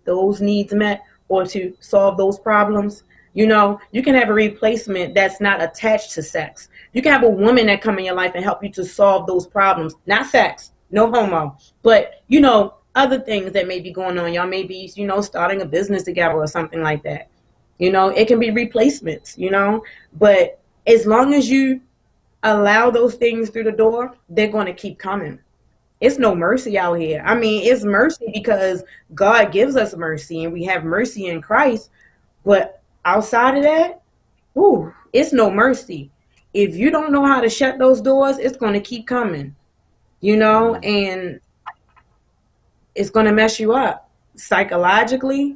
those needs met or to solve those problems? You know, you can have a replacement that's not attached to sex. You can have a woman that come in your life and help you to solve those problems. Not sex, no homo, but, you know, other things that may be going on. Y'all may be, you know, starting a business together or something like that. You know, it can be replacements, you know, but as long as you allow those things through the door, they're going to keep coming. It's no mercy out here. I mean, it's mercy because God gives us mercy and we have mercy in Christ. But outside of that, ooh, it's no mercy. If you don't know how to shut those doors, it's going to keep coming, you know, and it's going to mess you up psychologically.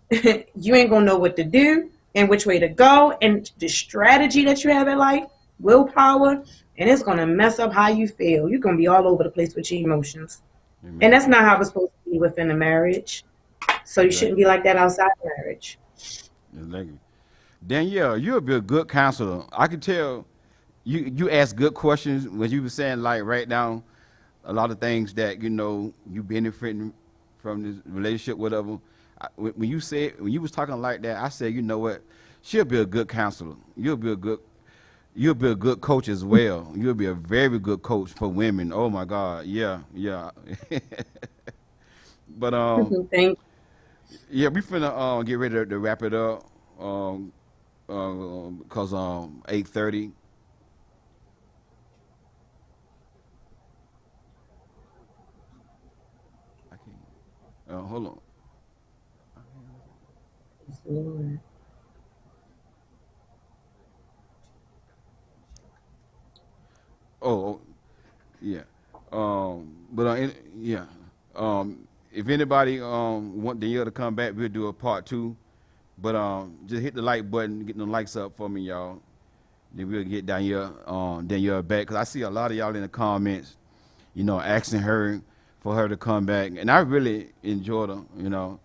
You ain't going to know what to do and which way to go, and the strategy that you have in life, willpower, and it's going to mess up how you feel. You're going to be all over the place with your emotions. Amen. And that's not how it's supposed to be within a marriage. So you shouldn't be like that outside marriage. Exactly. Danielle, you'll be a good counselor. I can tell you ask good questions when you were saying, like, write down a lot of things that, you know, you benefiting from this relationship, whatever. When you was talking like that, I said, you know what, she'll be a good counselor. You'll be a good coach as well. You'll be a very good coach for women. Oh my God, yeah. But yeah, we finna get ready to wrap it up. Because 8:30. I can't. Hold on. Lord. Oh, yeah. But yeah. If anybody want Danielle to come back, we'll do a part 2. But just hit the like button, get the likes up for me, y'all. Then we'll get Danielle back, because I see a lot of y'all in the comments, you know, asking her for her to come back, and I really enjoyed her. You know,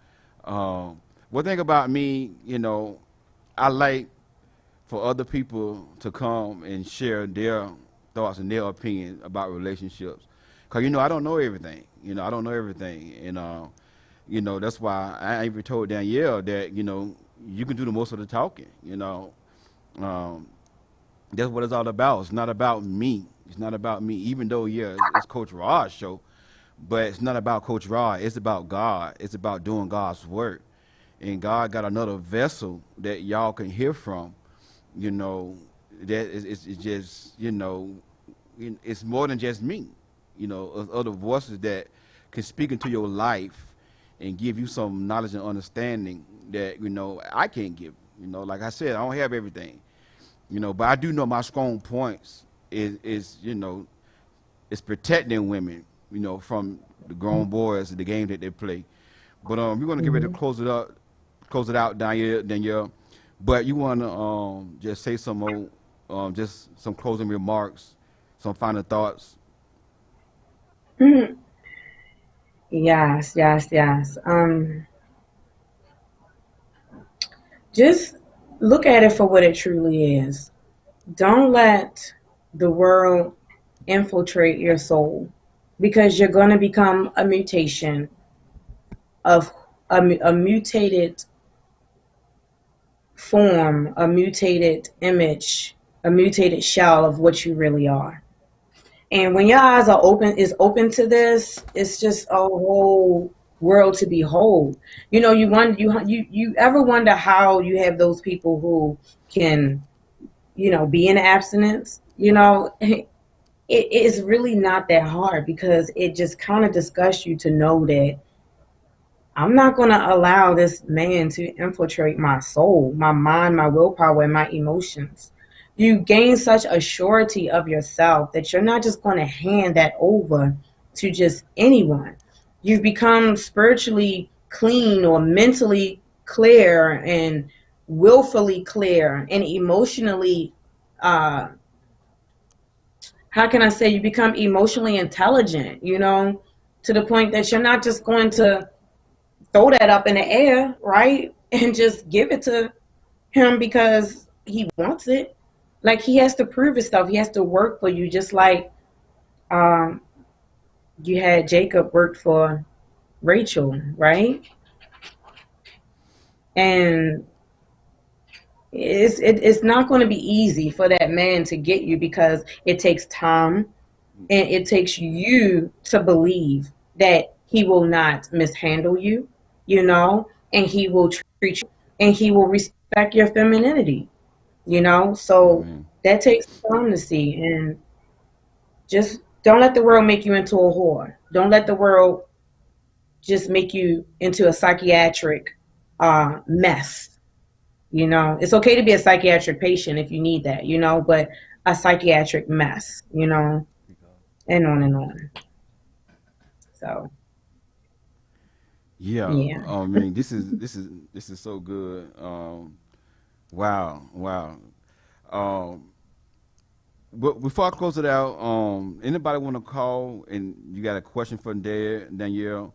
one thing about me, you know, I like for other people to come and share their thoughts and their opinions about relationships, because, you know, I don't know everything. You know, I don't know everything, and you know, that's why I even told Danielle that, you know, you can do the most of the talking. You know, that's what it's all about. It's not about me. It's not about me, even though, yeah, it's Coach Rod's show, but it's not about Coach Rod. It's about God. It's about doing God's work. And God got another vessel that y'all can hear from, you know, that it's just, you know, it's more than just me, you know, other voices that can speak into your life and give you some knowledge and understanding that, you know, I can't give. You know, like I said, I don't have everything, you know, but I do know my strong points is you know, it's protecting women, you know, from the grown boys and the game that they play. But we're gonna get ready to close it out, Danielle. But you wanna just say some more, just some closing remarks, some final thoughts. Yes. Just look at it for what it truly is. Don't let the world infiltrate your soul, because you're going to become a mutation of a mutated form, a mutated image, a mutated shell of what you really are. And when your eyes are open to this, it's just a whole world to behold. You know, you ever wonder how you have those people who can, you know, be in abstinence? You know, it is really not that hard, because it just kind of disgusts you to know that I'm not going to allow this man to infiltrate my soul, my mind, my willpower, and my emotions. You gain such a surety of yourself that you're not just going to hand that over to just anyone. You've become spiritually clean or mentally clear and willfully clear and emotionally, uh, how can I say, you become emotionally intelligent, to the point that you're not just going to throw that up in the air, right? And just give it to him because he wants it. Like, he has to prove himself. He has to work for you, just like um, you had Jacob work for Rachel, right? And it's not going to be easy for that man to get you because it takes time and it takes you to believe that he will not mishandle you, and he will treat you and he will respect your femininity. So Amen. that takes time to see. And just don't let the world make you into a whore. Don't let the world just make you into a psychiatric mess. It's okay to be a psychiatric patient if you need that, but a psychiatric mess, and on and on. So, Yeah, yeah. I mean, this is so good. Wow, wow. Um, but before I close it out, anybody want to call and you got a question for Danielle?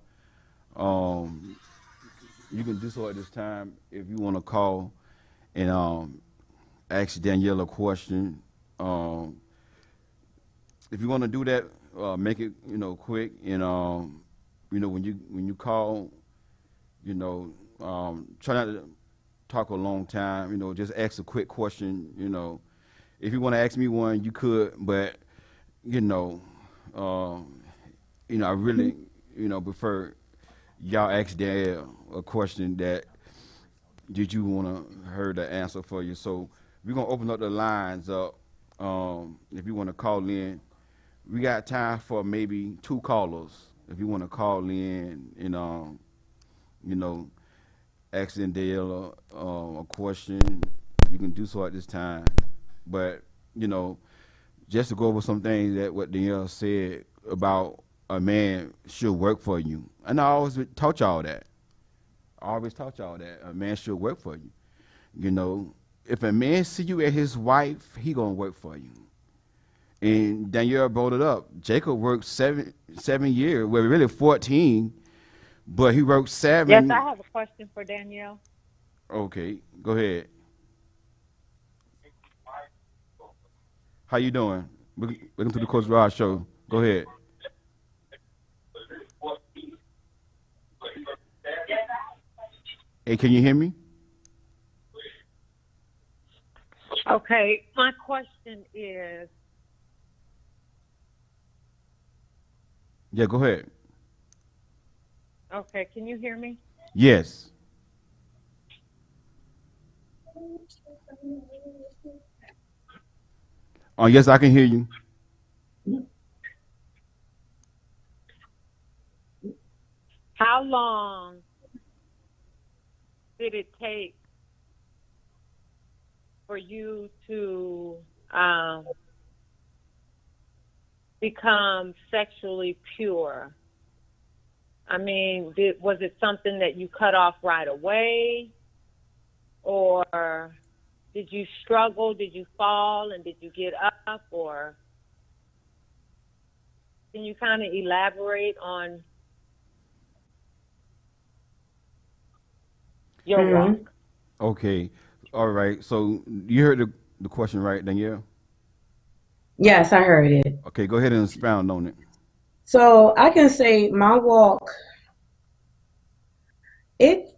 Um, you can do so at this time if you want to call and ask Danielle a question. Um, if you want to do that, make it quick and when you call, try not to talk a long time. Just ask a quick question. If you want to ask me one, you could, but you know, um, I really prefer y'all ask Danielle a question that did you want her to answer for you. So we're gonna open up the lines up. If you want to call in, we got time for maybe two callers. If you want to call in and you know, asking Dale a question, you can do so at this time. But you know, just to go over some things that what Danielle said about a man should work for you, and I always taught y'all that. I always taught y'all that a man should work for you. You know, if a man see you as his wife, he gonna work for you. And Danielle brought it up. Jacob worked 7 years, well, really 14, but he worked Yes, I seven. have a question for Danielle. Okay, go ahead. How you doing? Welcome to the Coach Rod Show. Go ahead. Hey, can you hear me? Okay, my question is, Yeah, go ahead. okay, can you hear me? Yes. Oh, yes, I can hear you. How long did it take for you to become sexually pure? I mean, was it something that you cut off right away? Or did you struggle? Did you fall and did you get up? Or can you kind of elaborate on your Hmm. walk? Okay. All right. So you heard the question right, Danielle? Yes, I heard it. Okay, go ahead and expound on it. So I can say my walk, it,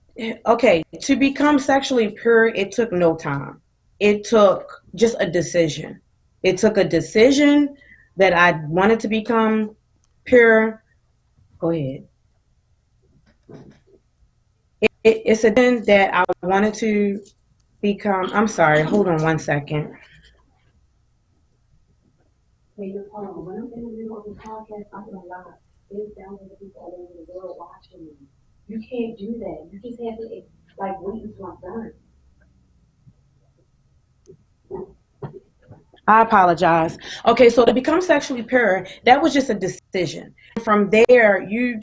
okay, to become sexually pure, it took no time. It took just a decision. It took a decision that I wanted to become pure. Go ahead. It's a decision that I wanted to become. I'm sorry, hold on one second. Hey, hold on. When I'm in the middle of the podcast, I'm gonna lie. There's thousands of people all over the world watching me. You can't do that. You just have to like wait until I'm done. I apologize. Okay, so to become sexually pure, that was just a decision. From there, you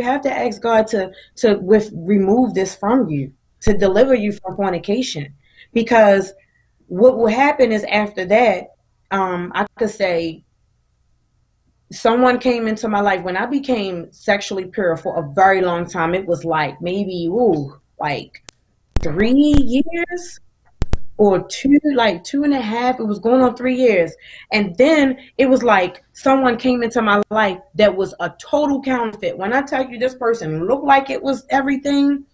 have to ask God to remove this from you, to deliver you from fornication, because what will happen is after that, I could say someone came into my life when I became sexually pure for a very long time. It was like maybe like 3 years or like 2.5. It was going on 3 years. And then it was like someone came into my life that was a total counterfeit. When I tell you this person looked like it was everything,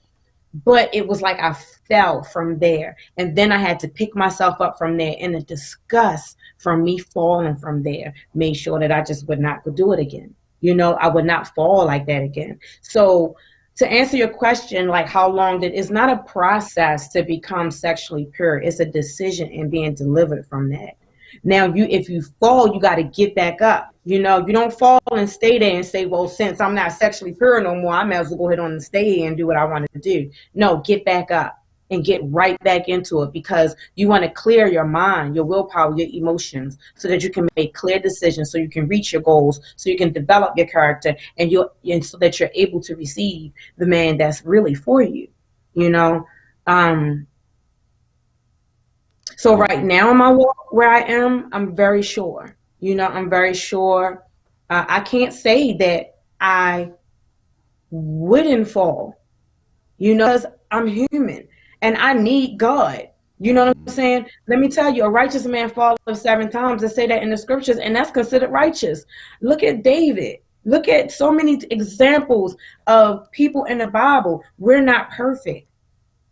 but it was like I fell from there. And then I had to pick myself up from there. And the disgust from me falling from there made sure that I just would not do it again. I would not fall like that again. So to answer your question, like how long did it's not a process to become sexually pure. It's a decision and being delivered from that. Now, if you fall, you got to get back up. You don't fall and stay there and say, well, since I'm not sexually pure no more, I may as well go ahead on and stay here and do what I wanted to do. No, get back up and get right back into it, because you want to clear your mind, your willpower, your emotions, so that you can make clear decisions, so you can reach your goals, so you can develop your character, and so that you're able to receive the man that's really for you. You know, um, so Yeah. right now in my walk where I am, I'm very sure. I'm very sure. I can't say that I wouldn't fall, because I'm human and I need God. You know what I'm saying? Let me tell you, a righteous man falleth 7 times. They say that in the scriptures, and that's considered righteous. Look at David. Look at so many examples of people in the Bible. We're not perfect,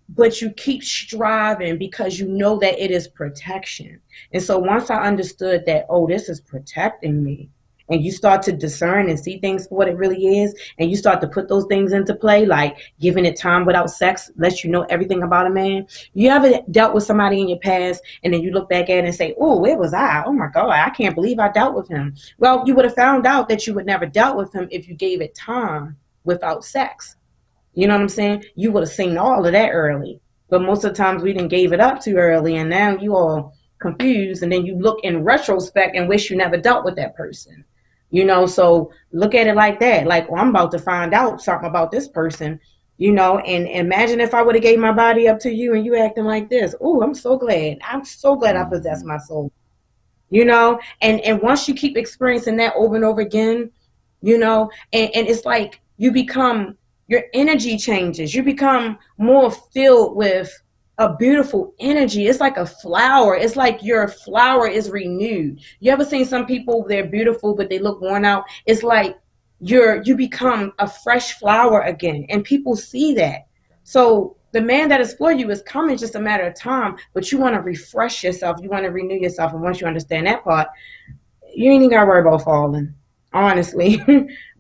but you keep striving because you know that it is protection. And so once I understood that, oh, this is protecting me, and you start to discern and see things for what it really is, and you start to put those things into play, like giving it time without sex lets you know everything about a man. You ever dealt with somebody in your past and then you look back at it and say, oh, where was I? Oh my God, I can't believe I dealt with him. Well, you would have found out that you would never dealt with him if you gave it time without sex. You know what I'm saying? You would have seen all of that early. But most of the times we didn't gave it up too early, and now you all confused, and then you look in retrospect and wish you never dealt with that person. So look at it like that. Like, well, I'm about to find out something about this person, and imagine if I would have gave my body up to you and you acting like this. Oh, I'm so glad. I'm so glad I possessed my soul. And once you keep experiencing that over and over again, and it's like your energy changes. You become more filled with a beautiful energy. It's like a flower. It's like your flower is renewed. You ever seen some people, they're beautiful, but they look worn out? It's like you become a fresh flower again, and people see that. So the man that is for you is coming, just a matter of time, but you want to refresh yourself. You want to renew yourself. And once you understand that part, you ain't even got to worry about falling, honestly.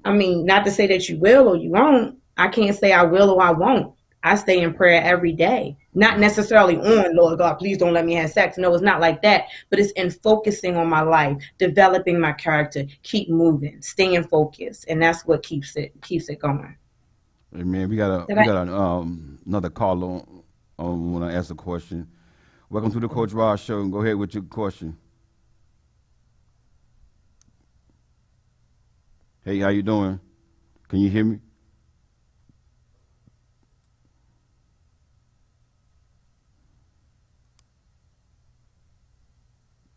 I mean, not to say that you will or you won't. I can't say I will or I won't. I stay in prayer every day. Not necessarily on, Lord God, please don't let me have sex. No, it's not like that. But it's in focusing on my life, developing my character, keep moving, staying focused. And that's what keeps it going. Hey, man, we got Did I another caller on when I ask a question. Welcome to the Coach Rod Show. Go ahead with your question. Hey, how you doing? Can you hear me?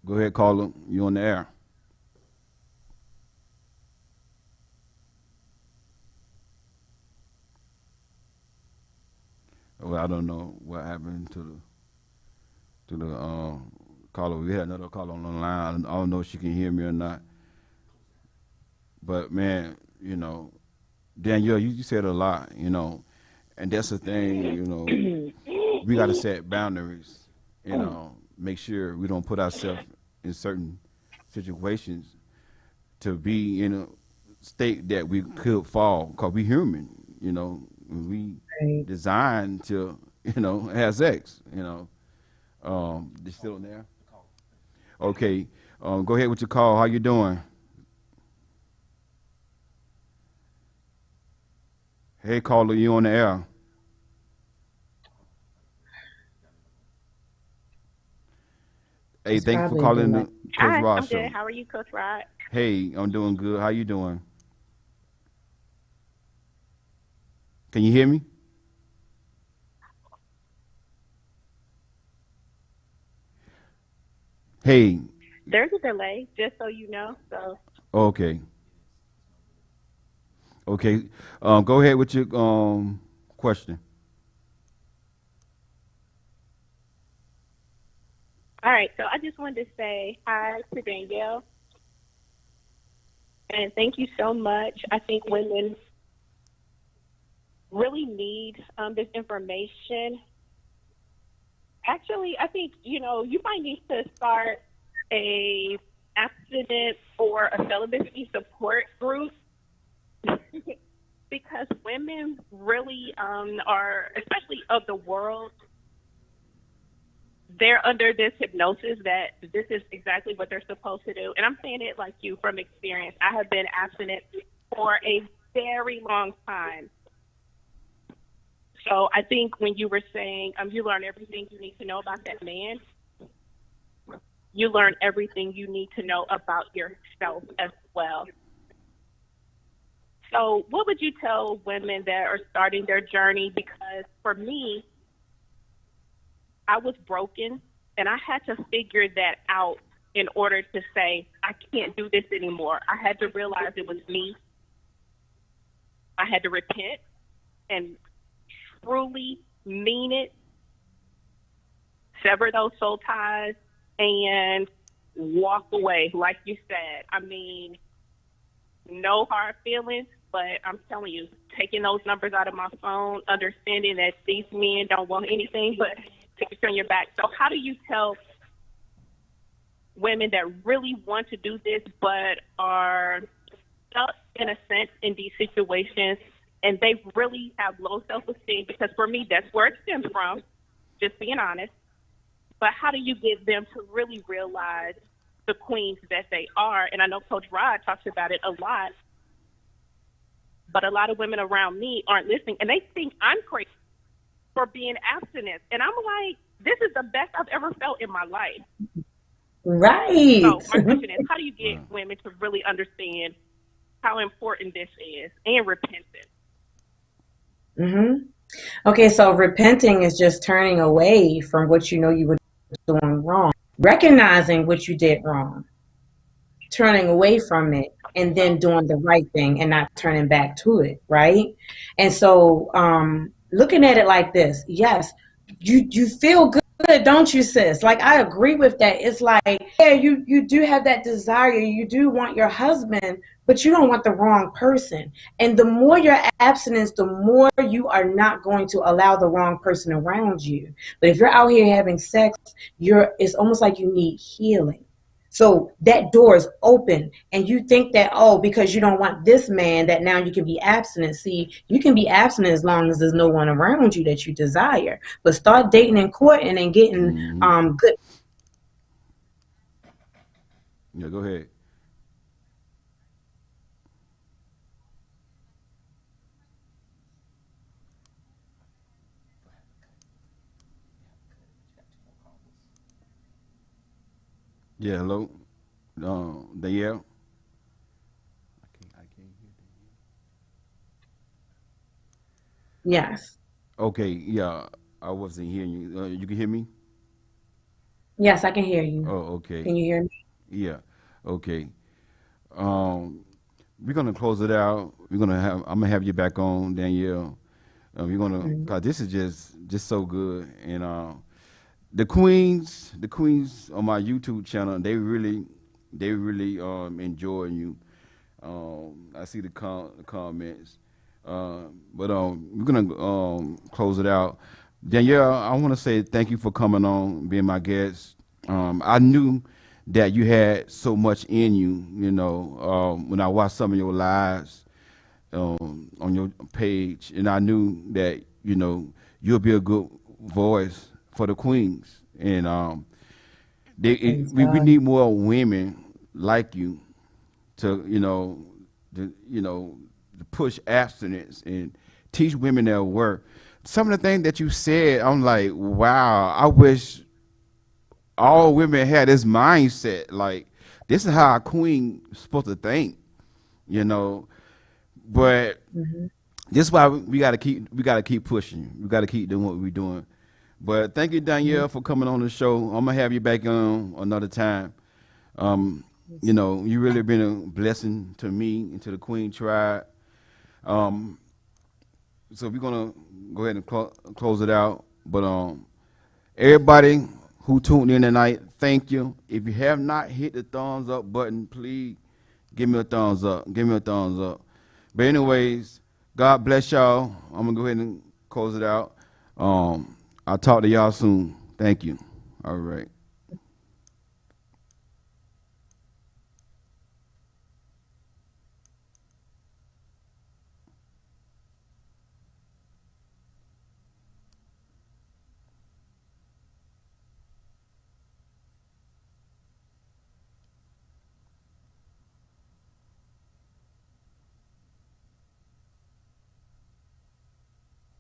Go ahead, caller. You on the air? Well, I don't know what happened to the caller. We had another caller on the line. I don't know if she can hear me or not. But man, Danielle, you said a lot, and that's the thing, we got to set boundaries, make sure we don't put ourselves in certain situations to be in a state that we could fall, because we human, we designed to, have sex, They still in there? Okay, go ahead with your call. How you doing? Hey, caller, you on the air? Hey, It's thank you for probably a calling delay. the Coach Hi, Rod I'm good. show. How are you, Coach Rod? Hey, I'm doing good. How you doing? Can you hear me? Hey, There's a delay, just so you know. So, okay, okay. Go ahead with your question. all right. So I just wanted to say hi to Danielle, and thank you so much. I think women really need this information. Actually, I think you might need to start a abstinence or a celibacy support group because women really are, especially of the world, they're under this hypnosis that this is exactly what they're supposed to do. And I'm saying it like you from experience. I have been abstinent for a very long time. So I think when you were saying you learn everything you need to know about that man, you learn everything you need to know about yourself as well. So what would you tell women that are starting their journey? Because for me, I was broken and I had to figure that out in order to say, I can't do this anymore. I had to realize it was me. I had to repent and truly mean it, sever those soul ties, and walk away, like you said. I mean, no hard feelings, but I'm telling you, taking those numbers out of my phone, understanding that these men don't want anything but to turn your back. So how do you tell women that really want to do this but are stuck in a sense in these situations and they really have low self-esteem? Because for me, that's where it stems from, just being honest. But how do you get them to really realize the queens that they are? And I know Coach Rod talks about it a lot, but a lot of women around me aren't listening, and they think I'm crazy for being abstinent. And I'm like, this is the best I've ever felt in my life. Right. So my question is, how do you get women to really understand how important this is and repentance? Mm-hmm. Okay, so repenting is just turning away from what you know you were doing wrong, recognizing what you did wrong, turning away from it, and then doing the right thing and not turning back to it, right? And so looking at it like this, yes, you feel good, don't you, sis? Like, I agree with that. It's like, yeah, you do have that desire, you do want your husband, but you don't want the wrong person. And the more your abstinence, the more you are not going to allow the wrong person around you. But if you're out here having sex, it's almost like you need healing. So that door is open, and you think that, oh, because you don't want this man, that now you can be abstinent. See, you can be abstinent as long as there's no one around you that you desire. But start dating and courting and getting Mm-hmm. good. Yeah, go ahead. Yeah, hello, Danielle. I can't hear Yes. Danielle. Okay, yeah, I wasn't hearing you. You can hear me? Yes, I can hear you. Oh, okay. Can you hear me? Yeah, okay. Um, we're gonna close it out. We're gonna have. I'm gonna have you back on, Danielle. We're gonna, Mhm. cause this is just so good. And the queens on my YouTube channel, they really enjoy you. I see the comments. But we're gonna close it out. Danielle, I want to say thank you for coming on, being my guest. I knew that you had so much in you. When I watched some of your lives on your page, and I knew that you'll be a good voice for the queens. And Praise we God. need more women like you to to push abstinence and teach women their worth. Some of the things that you said, I'm like, wow, I wish all women had this mindset. Like, this is how a queen is supposed to think, you know. But this is why we gotta keep pushing. We gotta keep doing what we're doing. But thank you, Danielle, for coming on the show. I'm gonna have you back on another time. You know, you really been a blessing to me and to the Queen Tribe. So we're gonna go ahead and close it out. But everybody who tuned in tonight, thank you. If you have not hit the thumbs up button, please give me a thumbs up. Give me a thumbs up. But anyways, God bless y'all. I'm gonna go ahead and close it out. I'll talk to y'all soon. Thank you. All right.